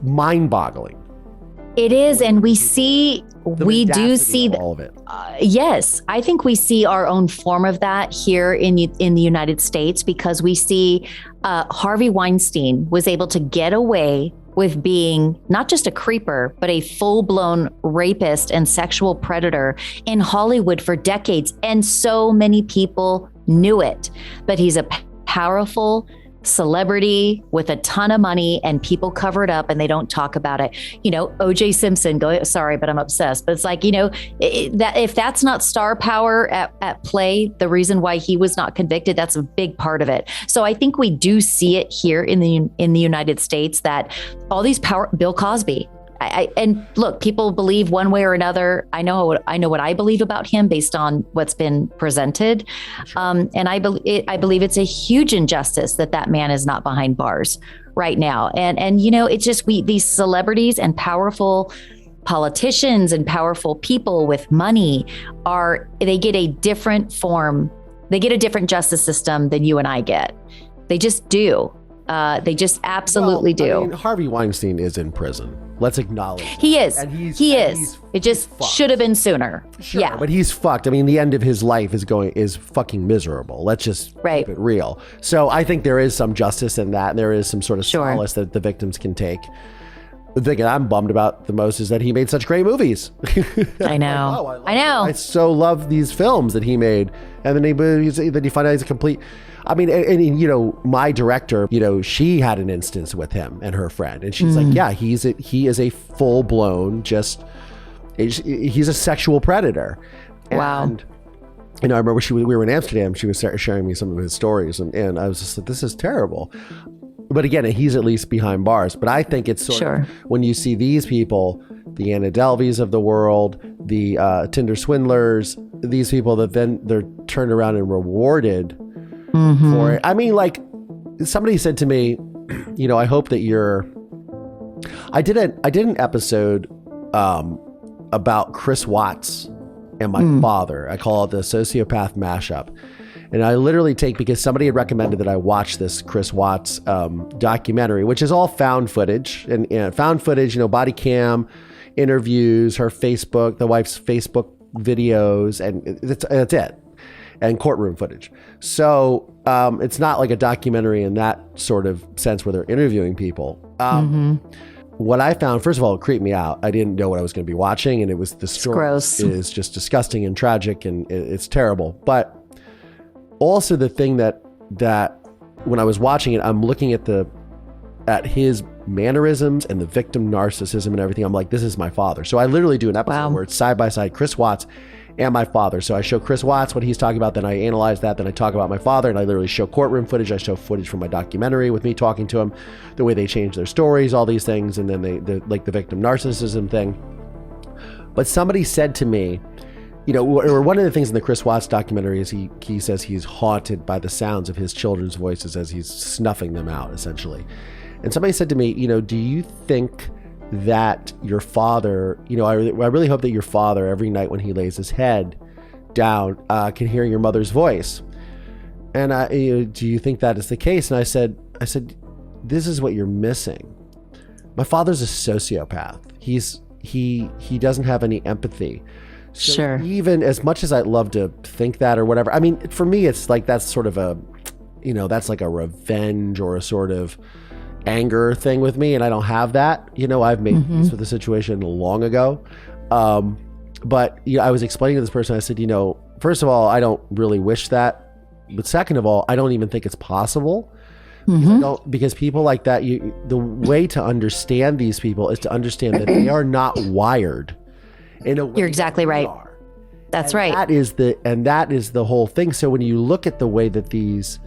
mind-boggling. It is, and we do see all of it. Yes, I think we see our own form of that here in the United States, because we see Harvey Weinstein was able to get away with being not just a creeper, but a full-blown rapist and sexual predator in Hollywood for decades. And so many people knew it. But he's a powerful celebrity with a ton of money, and people cover it up and they don't talk about it. O.J. Simpson, sorry, but I'm obsessed. But it's like, that if that's not star power at play, the reason why he was not convicted, that's a big part of it. So I think we do see it here in the United States, that all these Bill Cosby. And look, people believe one way or another. I know what I believe about him based on what's been presented. And I believe it's a huge injustice that man is not behind bars right now. And it's just, these celebrities and powerful politicians and powerful people with money they get a different form. They get a different justice system than you and I get. They just do. They just absolutely do. I mean, Harvey Weinstein is in prison. Let's acknowledge that. He is. He is. It just should have been sooner. Sure, yeah. But he's fucked. I mean, the end of his life is fucking miserable. Let's just keep it real. So I think there is some justice in that. And there is some sort of solace that the victims can take. The thing that I'm bummed about the most is that he made such great movies. I know. I know. I so love these films that he made. And then you find out he's a complete... I mean, and my director, she had an instance with him and her friend, and she's like, yeah, he is a full blown, he's a sexual predator. Wow. And, I remember we were in Amsterdam, she was sharing me some of his stories, and I was just like, this is terrible. But again, he's at least behind bars. But I think it's sort of when you see these people, the Anna Delveys of the world, the Tinder Swindlers, these people that then they're turned around and rewarded for it. I mean, like, somebody said to me, I hope that I did an episode about Chris Watts and my father. I call it the Sociopath mashup. And I literally because somebody had recommended that I watch this Chris Watts documentary, which is all found footage and found footage, body cam interviews, her Facebook, the wife's Facebook videos, and that's it. And courtroom footage. So it's not like a documentary in that sort of sense where they're interviewing people. What I found, first of all, it creeped me out. I didn't know what I was going to be watching, and the story is just disgusting and tragic, and it's terrible. But also the thing that when I was watching it, I'm looking at his mannerisms and the victim narcissism and everything. I'm like, this is my father. So I literally do an episode where it's side by side, Chris Watts and my father. So I show Chris Watts what he's talking about, then I analyze that, then I talk about my father, and I literally show courtroom footage. I show footage from my documentary with me talking to him, the way they change their stories, all these things, and then the victim narcissism thing. But somebody said to me or one of the things in the Chris Watts documentary is he says he's haunted by the sounds of his children's voices as he's snuffing them out, essentially. And somebody said to me, do you think that your father, I really hope that your father, every night when he lays his head down, can hear your mother's voice? And do you think that is the case? And I said, this is what you're missing. My father's a sociopath. He doesn't have any empathy. So sure. Even as much as I'd love to think that or whatever, I mean, for me, it's like that's sort of a, that's like a revenge or a sort of anger thing with me, and I don't have that. I've made peace with the situation long ago. But I was explaining to this person, I said, first of all, I don't really wish that. But second of all, I don't even think it's possible. Because people like that, the way to understand these people is to understand that they are not wired in a way. You're exactly right. That's right. That is the whole thing. So when you look at the way that these,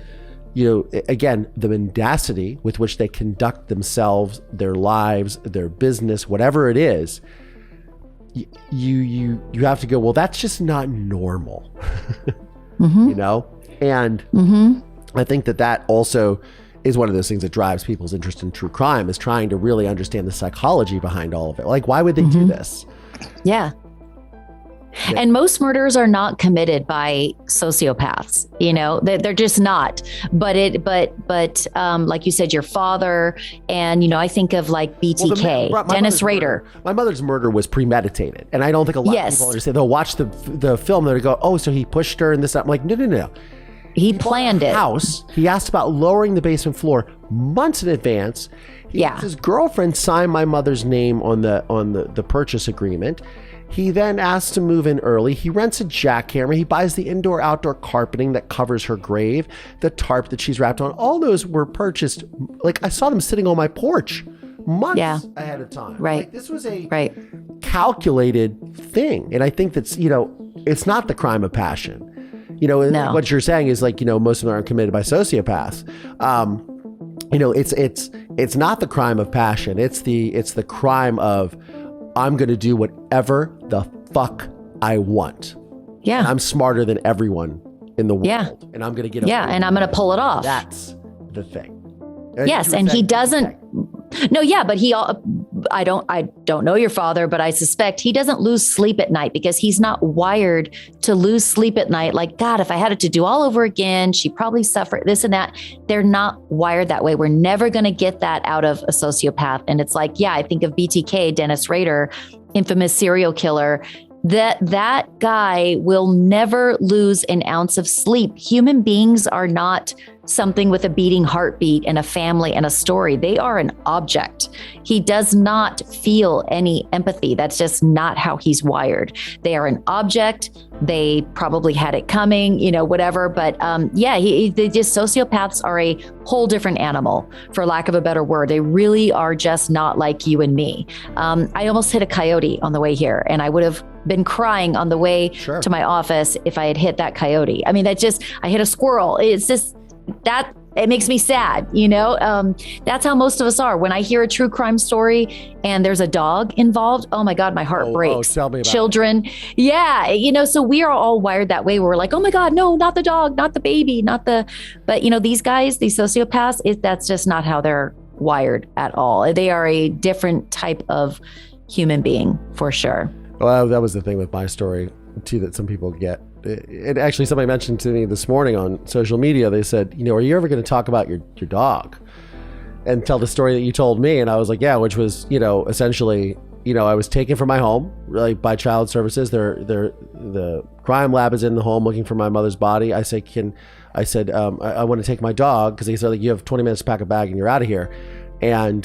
again, the mendacity with which they conduct themselves, their lives, their business, whatever it is, you have to go, well, that's just not normal, and I think that also is one of those things that drives people's interest in true crime, is trying to really understand the psychology behind all of it. Like, why would they do this? Yeah. And most murders are not committed by sociopaths. They're just not. But like you said, your father, and I think of like BTK, Dennis Rader. My mother's murder was premeditated, and I don't think a lot of people understand. They'll watch the film and they go, "Oh, so he pushed her and this." I'm like, no. He planned it. House. He asked about lowering the basement floor months in advance. His girlfriend signed my mother's name on the purchase agreement. He then asked to move in early. He rents a jackhammer. He buys the indoor-outdoor carpeting that covers her grave, the tarp that she's wrapped on. All those were purchased. Like, I saw them sitting on my porch months ahead of time. Right. Like, this was a calculated thing. And I think that's, it's not the crime of passion. No. What you're saying is like, most of them aren't committed by sociopaths. It's not the crime of passion. It's the crime of, I'm going to do whatever the fuck I want. Yeah. And I'm smarter than everyone in the world. Yeah. And I'm going to get and I'm going to pull it off. That's the thing. Yes. And he doesn't. No, yeah, but I don't know your father, but I suspect he doesn't lose sleep at night because he's not wired to lose sleep at night. Like, God, if I had it to do all over again, she probably suffered this and that. They're not wired that way. We're never going to get that out of a sociopath. And it's like, I think of BTK, Dennis Rader, infamous serial killer. That guy will never lose an ounce of sleep. Human beings are not something with a beating heartbeat and a family and a story. They are an object. He does not feel any empathy. That's just not how he's wired. They are an object. They probably had it coming, whatever. But sociopaths are a whole different animal, for lack of a better word. They really are just not like you and me. I almost hit a coyote on the way here, and I would have been crying on the way to my office if I had hit that coyote. I mean, I hit a squirrel. It's just that it makes me sad, that's how most of us are. When I hear a true crime story and there's a dog involved, oh my God, my heart breaks. Tell me about children. It. Yeah. So we are all wired that way. We're like, oh my God, no, not the dog, not the baby, but these guys, these sociopaths, that's just not how they're wired at all. They are a different type of human being for sure. Well, that was the thing with my story too, that some people get. It actually, somebody mentioned to me this morning on social media, they said, are you ever going to talk about your dog and tell the story that you told me? And I was like, yeah, which was, essentially, I was taken from my home, really, by child services. The crime lab is in the home looking for my mother's body. I said, I want to take my dog, because they said, like, you have 20 minutes to pack a bag and you're out of here. And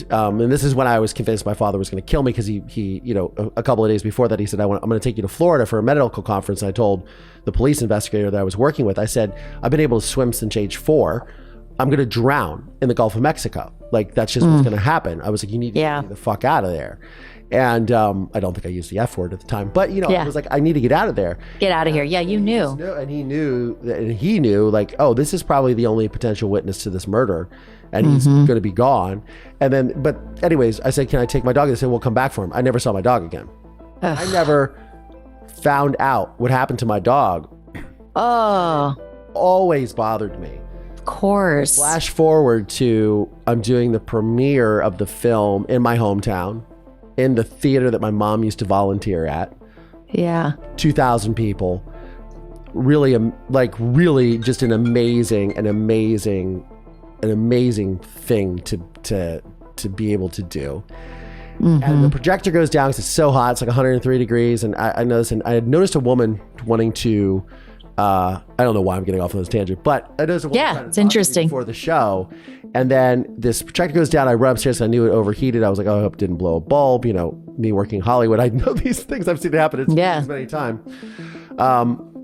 this is when I was convinced my father was going to kill me, because he a couple of days before that, he said, I'm going to take you to Florida for a medical conference. And I told the police investigator that I was working with, I said, I've been able to swim since age 4. I'm going to drown in the Gulf of Mexico. Like, that's just what's going to happen. I was like, you need to get the fuck out of there. And I don't think I used the F word at the time, but I was like, I need to get out of there. Get out of here. Yeah, you knew. And he knew like, oh, this is probably the only potential witness to this murder, and he's going to be gone. And then, but anyways, I said, can I take my dog? They said, we'll come back for him. I never saw my dog again. I never found out what happened to my dog always bothered me. Of course. Flash forward to I'm doing the premiere of the film in my hometown, in the theater that my mom used to volunteer at. Yeah. 2,000 people. Really, really just an amazing thing to be able to do. And the projector goes down because it's so hot. It's like 103 degrees. And I noticed, and I had noticed a woman wanting to, I don't know why I'm getting off on this tangent, but I noticed a woman trying to it's talk to me interesting before the show. And then this projector goes down. I run upstairs. I knew it overheated. I was like, oh, I hope it didn't blow a bulb. You know, me working in Hollywood, I know these things. I've seen it happen as many times.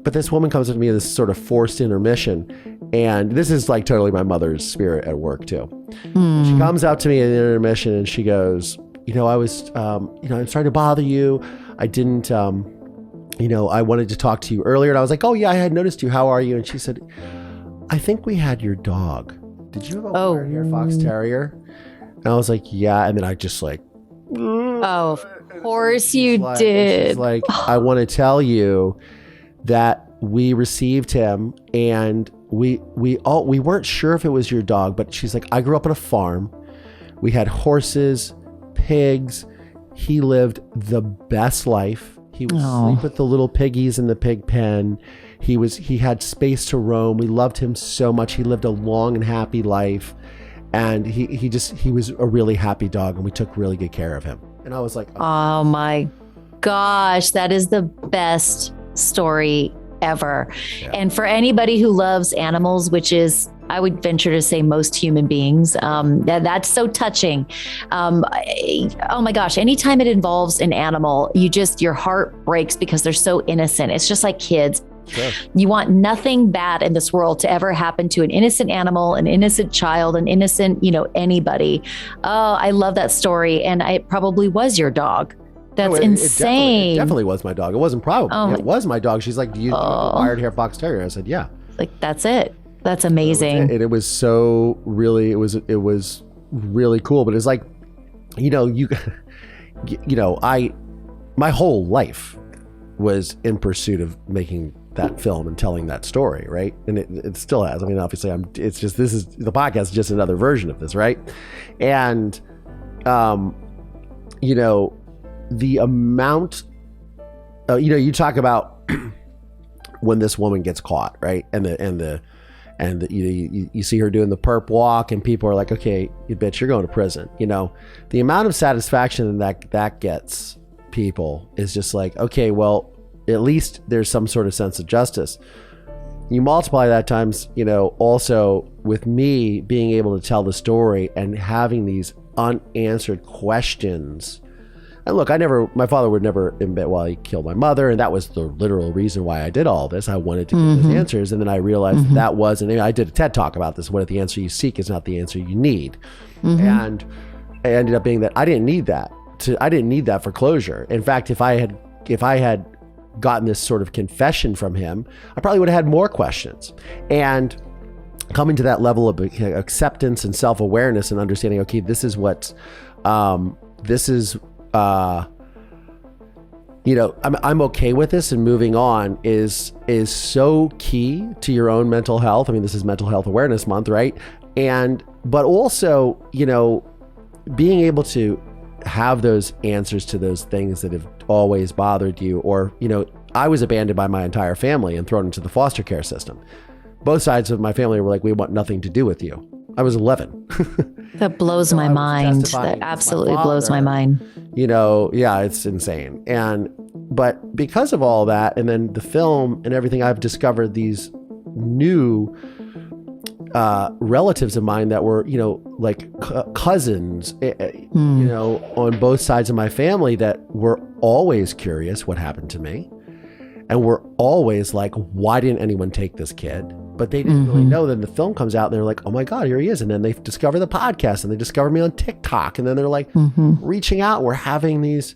But this woman comes up to me in this sort of forced intermission. And this is like totally my mother's spirit at work too. She comes up to me in the intermission and she goes, you know, I was, I'm sorry to bother you. I didn't, I wanted to talk to you earlier. And I was like, oh yeah, I had noticed you. How are you? And she said, I think we had your dog. Did you have a wire-hair fox terrier? And I was like, yeah. And then I just like, oh, of course you did. She's like, I want to tell you that we received him and we weren't sure if it was your dog, but she's like, I grew up on a farm. We had horses, pigs. He lived the best life. He would sleep with the little piggies in the pig pen. He had space to roam. We loved him so much. He lived a long and happy life. And he was a really happy dog and we took really good care of him. And I was like, oh my gosh, that is the best story ever. Yeah. And for anybody who loves animals, which is, I would venture to say most human beings, that's so touching. Oh my gosh, anytime it involves an animal, your heart breaks because they're so innocent. It's just like kids. Sure. You want nothing bad in this world to ever happen to an innocent animal, an innocent child, an innocent, anybody. Oh, I love that story. And it probably was your dog. That's insane. It definitely was my dog. It wasn't probably. It was my dog. She's like, do you have a wire-hair fox terrier? I said, yeah. Like, that's it. That's amazing. And it was so really, it was really cool. But it's like, my whole life was in pursuit of making that film and telling that story, right? And it still has. I mean, obviously, the podcast is just another version of this, right? And, the amount, you talk about when this woman gets caught, right? And you see her doing the perp walk and people are like, okay, you bitch, you're going to prison. The amount of satisfaction that gets people is just like, okay, well, at least there's some sort of sense of justice. You multiply that times, also with me being able to tell the story and having these unanswered questions. And look, my father would never admit while he killed my mother. And that was the literal reason why I did all this. I wanted to get those answers. And then I realized that wasn't, I did a TED talk about this. What if the answer you seek is not the answer you need? And it ended up being that I didn't need that. I didn't need that for closure. In fact, if I had gotten this sort of confession from him, I probably would have had more questions. And coming to that level of acceptance and self-awareness and understanding, okay, this is what, I'm okay with this and moving on is so key to your own mental health. I mean, this is Mental Health Awareness Month, right? But also, being able to have those answers to those things that have always bothered you, or, I was abandoned by my entire family and thrown into the foster care system. Both sides of my family were like, we want nothing to do with you. I was 11. That blows my mind. That absolutely blows my mind. It's insane. But because of all that, and then the film and everything, I've discovered these new relatives of mine that were, like cousins, on both sides of my family that were always curious what happened to me. And were always like, why didn't anyone take this kid? But they didn't really know. Then the film comes out and they're like, oh my God, here he is. And then they discover the podcast and they discover me on TikTok. And then they're like reaching out. We're having these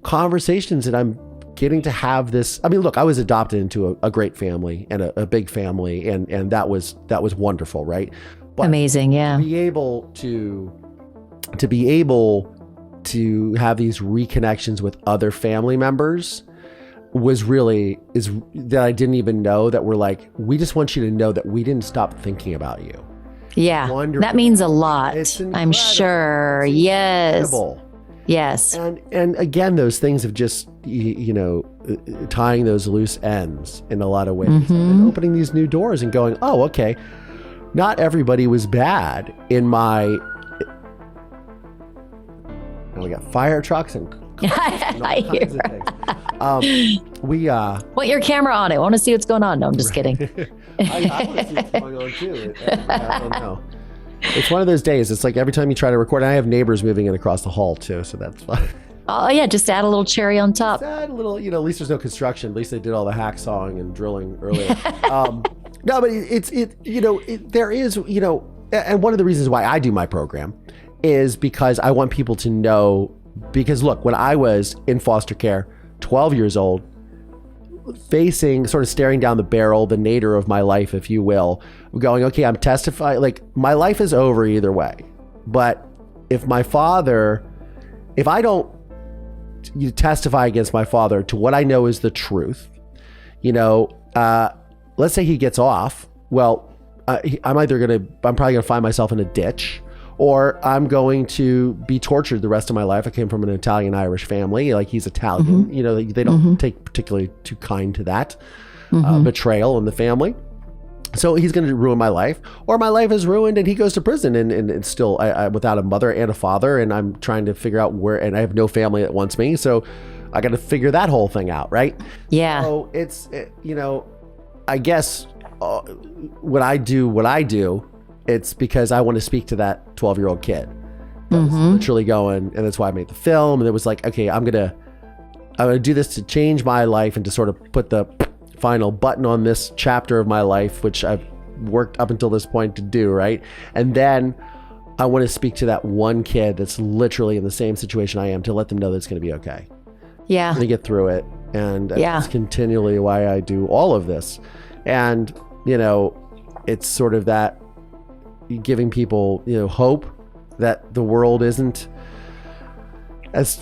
conversations and I'm getting to have this. I mean, look, I was adopted into a great family and a big family. And that was wonderful, right? But amazing, yeah. To be able to have these reconnections with other family members was really is that I didn't even know that we're like, we just want you to know that we didn't stop thinking about you. Yeah. Wonderful. That means a lot. It's I'm sure. Yes. Yes. And again, those things of just, tying those loose ends in a lot of ways and opening these new doors and going, oh, okay. Not everybody was bad in my, we got fire trucks and I hear. Want your camera on it. I want to see what's going on. No, I'm just kidding. I want to see what's going on too. I don't know. It's one of those days. It's like every time you try to record, and I have neighbors moving in across the hall too, so that's fun. Oh yeah, just add a little cherry on top. Just add a little, at least there's no construction. At least they did all the hacksawing and drilling earlier. No, but there is, and one of the reasons why I do my program is because I want people to know, because look, when I was in foster care, 12 years old, facing, sort of staring down the barrel, the nadir of my life, if you will, going, okay, I'm testifying, like my life is over either way. But if I don't testify against my father to what I know is the truth, let's say he gets off, well, I'm probably gonna find myself in a ditch, or I'm going to be tortured the rest of my life. I came from an Italian-Irish family. Like, he's Italian. They don't take particularly too kind to that betrayal in the family. So he's going to ruin my life, or my life is ruined and he goes to prison and it's still I without a mother and a father, and I'm trying to figure out where, and I have no family that wants me. So I got to figure that whole thing out, right? Yeah. So I guess when I do what I do, it's because I want to speak to that 12-year-old kid that was literally going, and that's why I made the film. And it was like, okay, I'm gonna do this to change my life and to sort of put the final button on this chapter of my life, which I've worked up until this point to do, right? And then I want to speak to that one kid that's literally in the same situation I am, to let them know that it's going to be okay. Yeah. To get through it. And that's continually why I do all of this. And, it's sort of that giving people, hope that the world isn't as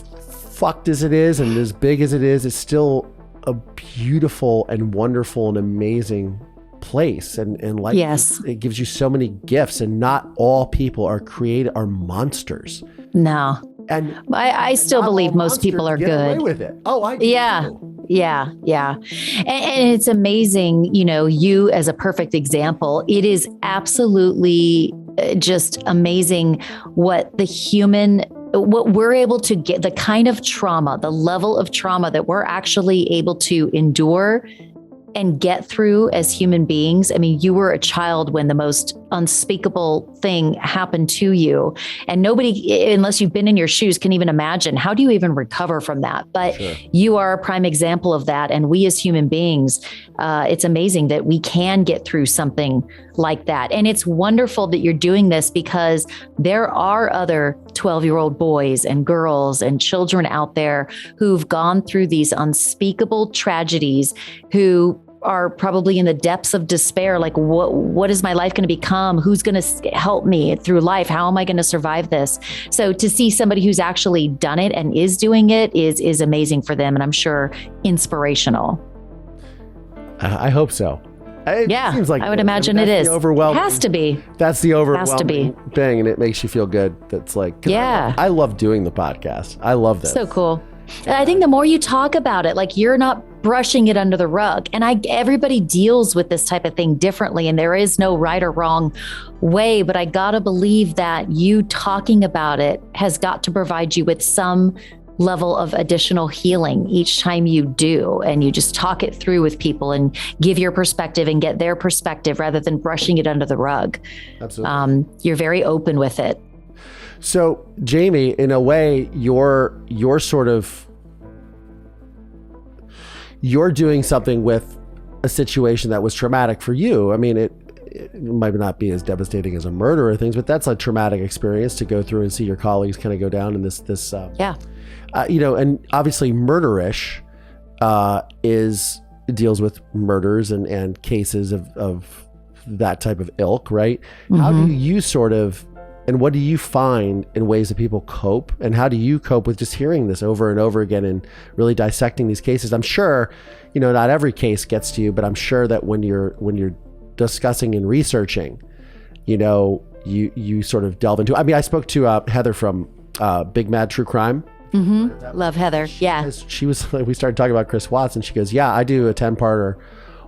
fucked as it is and as big as it is. It's still a beautiful and wonderful and amazing place. And like, it gives you so many gifts, and not all people are monsters. No. And I still believe most people are good. Away with it. Oh, I do. Yeah. Yeah. Yeah. And it's amazing, you as a perfect example. It is absolutely just amazing what we're able to get, the kind of trauma, the level of trauma that we're actually able to endure and get through as human beings. I mean, you were a child when the most unspeakable thing happened to you, and nobody, unless you've been in your shoes, can even imagine, how do you even recover from that? But you are a prime example of that. And we as human beings, it's amazing that we can get through something like that. And it's wonderful that you're doing this, because there are other 12-year-old boys and girls and children out there who've gone through these unspeakable tragedies, who are probably in the depths of despair. Like, what is my life going to become? Who's going to help me through life? How am I going to survive this? So to see somebody who's actually done it and is doing it is amazing for them. And I'm sure inspirational. I hope so. It seems like I would imagine it is. It has to be. That's the overwhelming thing, and it makes you feel good. That's like, I love doing the podcast. I love this. So cool. I think the more you talk about it, like, you're not brushing it under the rug. And everybody deals with this type of thing differently, and there is no right or wrong way. But I gotta believe that you talking about it has got to provide you with some level of additional healing each time you do, and you just talk it through with people and give your perspective and get their perspective rather than brushing it under the rug. Absolutely. You're very open with it. So Jami, in a way, you're doing something with a situation that was traumatic for you. I mean, it might not be as devastating as a murder or things, but that's a traumatic experience to go through and see your colleagues kind of go down in this. And obviously Murderish deals with murders and cases of that type of ilk, right? Mm-hmm. How do you sort of And what do you find in ways that people cope? And how do you cope with just hearing this over and over again and really dissecting these cases? I'm sure, not every case gets to you, but I'm sure that when you're discussing and researching, you sort of delve into. I mean, I spoke to Heather from Big Mad True Crime. Mm-hmm. Love Heather. Yeah. We started talking about Chris Watts, and she goes, "Yeah, I do a 10-parter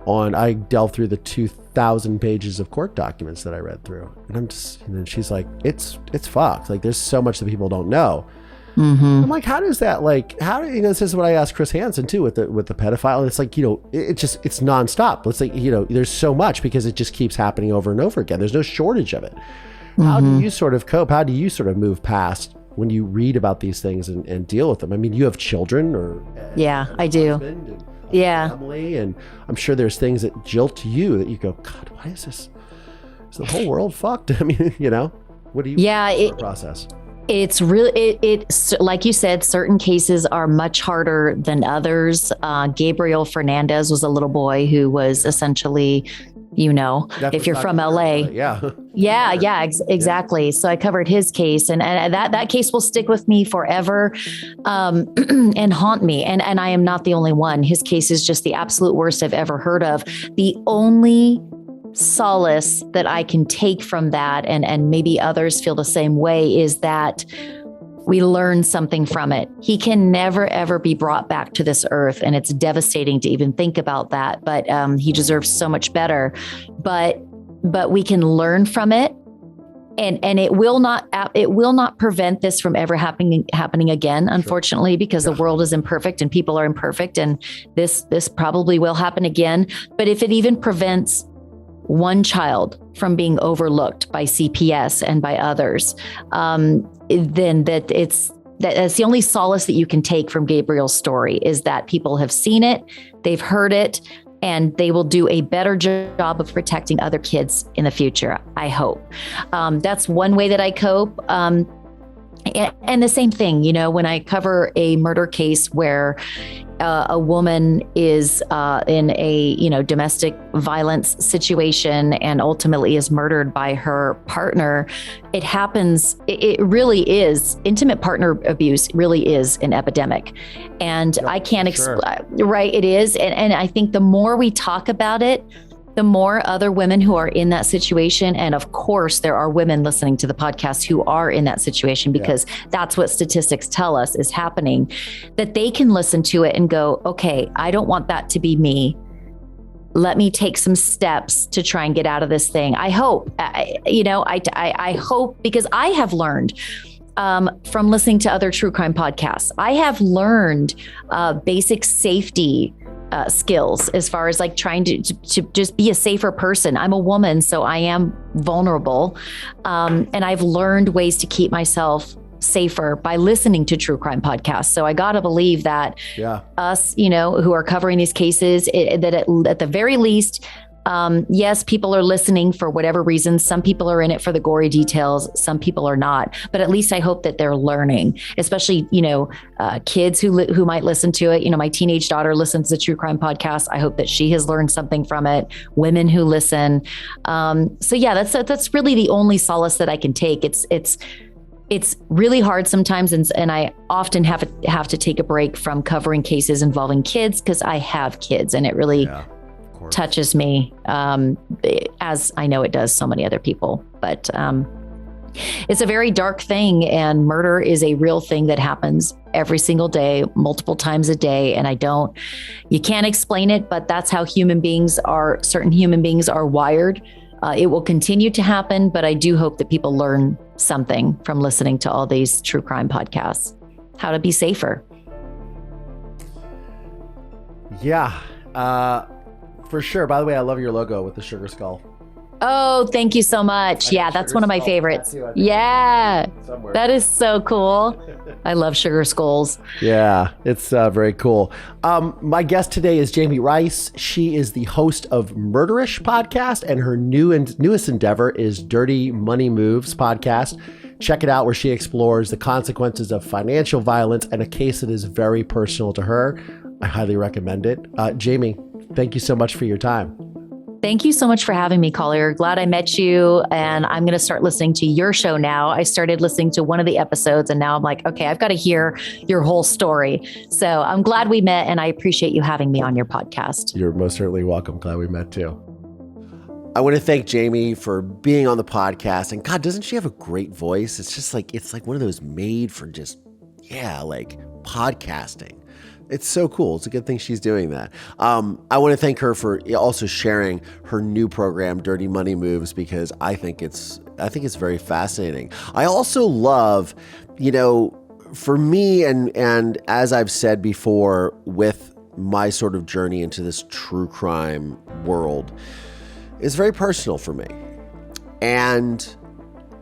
on. I delve through the 2,000 pages of court documents that I read through." And I'm just, she's like, "It's fucked. Like, there's so much that people don't know." Mm-hmm. I'm like, how does that, this is what I asked Chris Hansen too with the pedophile. And it's like, it's nonstop. It's like, there's so much because it just keeps happening over and over again. There's no shortage of it. Mm-hmm. How do you sort of cope? How do you sort of move past when you read about these things and deal with them? I mean, you have children or I do. Family, and I'm sure there's things that jilt you that you go, God, why is this? Is the whole world fucked? I mean, what do you process? It's really, it's like you said, certain cases are much harder than others. Gabriel Fernandez was a little boy who was essentially, if you're from LA. Exactly. So I covered his case, and that case will stick with me forever, and haunt me. And I am not the only one. His case is just the absolute worst I've ever heard of. The only solace that I can take from that, and maybe others feel the same way, is that we learn something from it. He can never, ever be brought back to this earth. And it's devastating to even think about that, but he deserves so much better. But we can learn from it. And it will not prevent this from ever happening again, unfortunately, because the world is imperfect and people are imperfect. And this probably will happen again. But if it even prevents one child from being overlooked by CPS and by others, then that's the only solace that you can take from Gabriel's story, is that people have seen it, they've heard it, and they will do a better job of protecting other kids in the future, I hope. That's one way that I cope. And the same thing, when I cover a murder case where a woman is in a domestic violence situation and ultimately is murdered by her partner, it happens. It really is. Intimate partner abuse really is an epidemic, and I can't explain. Right, it is, and I think the more we talk about it, the more other women who are in that situation, and of course there are women listening to the podcast who are in that situation, because that's what statistics tell us is happening, that they can listen to it and go, okay, I don't want that to be me. Let me take some steps to try and get out of this thing. I hope, I hope, because I have learned from listening to other true crime podcasts, I have learned basic safety skills as far as trying to just be a safer person. I'm a woman, so I am vulnerable. And I've learned ways to keep myself safer by listening to true crime podcasts. So I got to believe that us, who are covering these cases, that at the very least, yes, people are listening for whatever reasons. Some people are in it for the gory details. Some people are not. But at least I hope that they're learning, especially, kids who might listen to it. My teenage daughter listens to True Crime Podcast. I hope that she has learned something from it. Women who listen. That's really the only solace that I can take. It's really hard sometimes, and I often have to take a break from covering cases involving kids, because I have kids, and it really touches me, as I know it does so many other people. But it's a very dark thing, and murder is a real thing that happens every single day, multiple times a day. And you can't explain it, but that's how certain human beings are wired. It will continue to happen, but I do hope that people learn something from listening to all these true crime podcasts, how to be safer. Yeah. For sure. By the way, I love your logo with the sugar skull. Oh, thank you so much. Yeah, that's one of my favorites. Yeah, that is so cool. I love sugar skulls. Yeah, it's very cool. My guest today is Jami Rice. She is the host of Murderish Podcast, and her newest endeavor is Dirty Money Moves Podcast. Check it out, where she explores the consequences of financial violence and a case that is very personal to her. I highly recommend it. Jami, thank you so much for your time. Thank you so much for having me, Collier. Glad I met you, and I'm going to start listening to your show now. I started listening to one of the episodes, and now I'm like, okay, I've got to hear your whole story. So I'm glad we met, and I appreciate you having me on your podcast. You're most certainly welcome. Glad we met too. I want to thank Jami for being on the podcast. And God, doesn't she have a great voice? It's like one of those made for just, like podcasting. It's so cool. It's a good thing she's doing that. I want to thank her for also sharing her new program, Dirty Money Moves, because I think it's very fascinating. I also love, for me, and as I've said before, with my sort of journey into this true crime world, it's very personal for me. And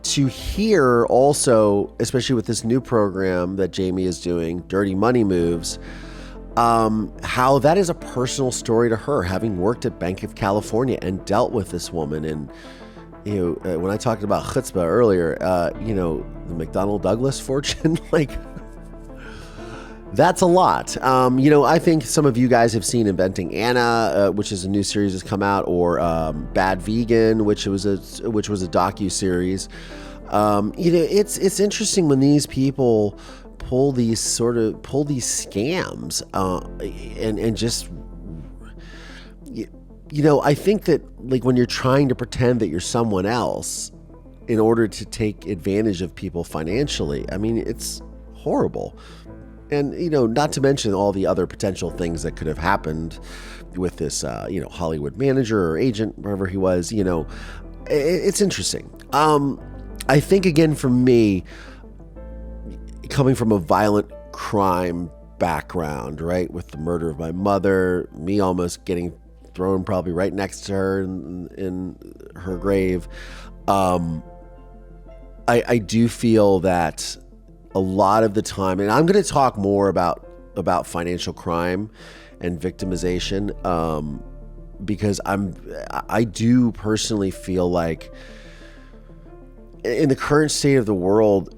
to hear also, especially with this new program that Jami is doing, Dirty Money Moves, how that is a personal story to her, having worked at Bank of California and dealt with this woman. And, when I talked about chutzpah earlier, the McDonnell Douglas fortune, that's a lot. I think some of you guys have seen Inventing Anna, which is a new series that's come out, or Bad Vegan, which was a docu-series. It's interesting when these people pull these scams, and just, I think that when you're trying to pretend that you're someone else in order to take advantage of people financially, it's horrible. And, not to mention all the other potential things that could have happened with this, Hollywood manager or agent, wherever he was, it's interesting. I think, again, for me, coming from a violent crime background, right, with the murder of my mother, me almost getting thrown probably right next to her in her grave, I do feel that a lot of the time, and I'm going to talk more about financial crime and victimization, because I do personally feel like in the current state of the world,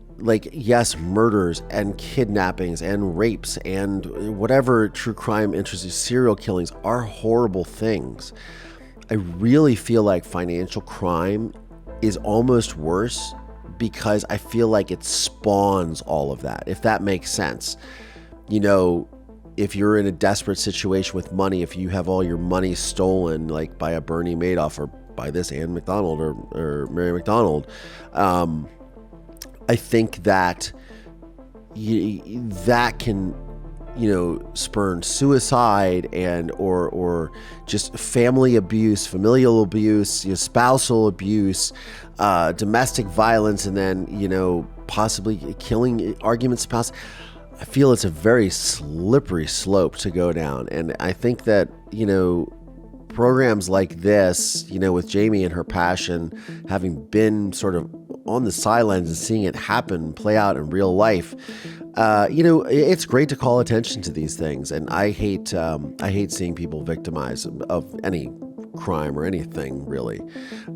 yes, murders and kidnappings and rapes and whatever true crime interests, serial killings are horrible things. I really feel like financial crime is almost worse because I feel like it spawns all of that, if that makes sense. If you're in a desperate situation with money, if you have all your money stolen, like by a Bernie Madoff or by this Ann McDonald or Mary McDonald, I think that that can, spurn suicide and or just family abuse, familial abuse, spousal abuse, domestic violence, and then possibly killing, argument spouse. I feel it's a very slippery slope to go down, and I think that programs like this, with Jami and her passion, having been sort of on the sidelines and seeing it happen, play out in real life, it's great to call attention to these things. And I hate seeing people victimized of any crime or anything, really.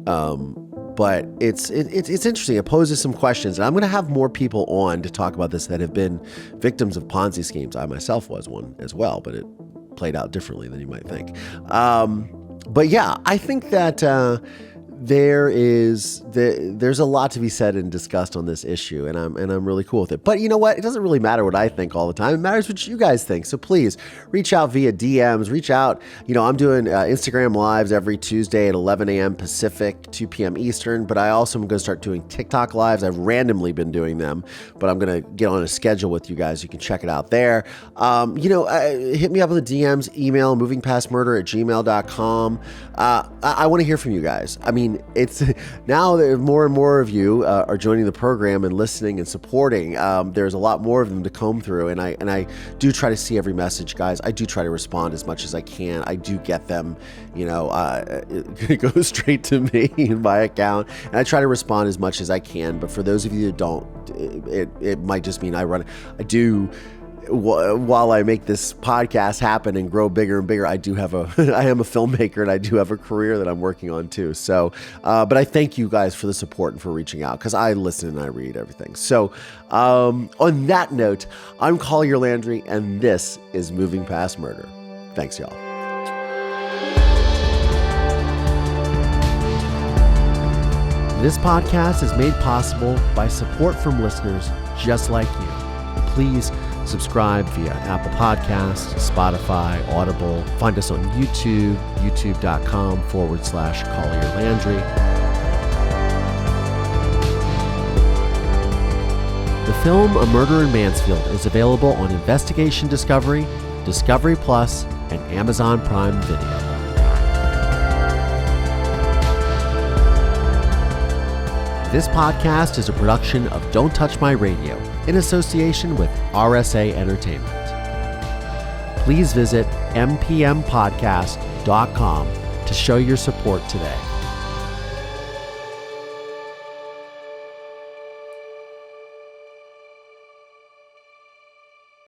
But it's interesting. It poses some questions, and I'm going to have more people on to talk about this that have been victims of Ponzi schemes. I myself was one as well, but it played out differently than you might think. But yeah, I think that there's a lot to be said and discussed on this issue, and I'm really cool with it. But you know what? It doesn't really matter what I think all the time. It matters what you guys think. So please reach out via DMs. Reach out. I'm doing Instagram lives every Tuesday at 11 a.m. Pacific, 2 p.m. Eastern. But I also am going to start doing TikTok lives. I've randomly been doing them, but I'm going to get on a schedule with you guys. You can check it out there. Hit me up in the DMs. Email movingpastmurder@gmail.com. I want to hear from you guys. It's now that more and more of you are joining the program and listening and supporting. There's a lot more of them to comb through, and I do try to see every message, guys. I do try to respond as much as I can. I do get them, it goes straight to me in my account, and I try to respond as much as I can. But for those of you that don't, it might just mean I do. While I make this podcast happen and grow bigger and bigger, I am a filmmaker, and I do have a career that I'm working on too. So, but I thank you guys for the support and for reaching out, because I listen and I read everything. So, on that note, I'm Collier Landry, and this is Moving Past Murder. Thanks, y'all. This podcast is made possible by support from listeners just like you. Please subscribe via Apple Podcasts, Spotify, Audible. Find us on YouTube, youtube.com/Collier Landry. The film A Murder in Mansfield is available on Investigation Discovery, Discovery Plus, and Amazon Prime Video. This podcast is a production of Don't Touch My Radio in association with RSA Entertainment. Please visit mpmpodcast.com to show your support today.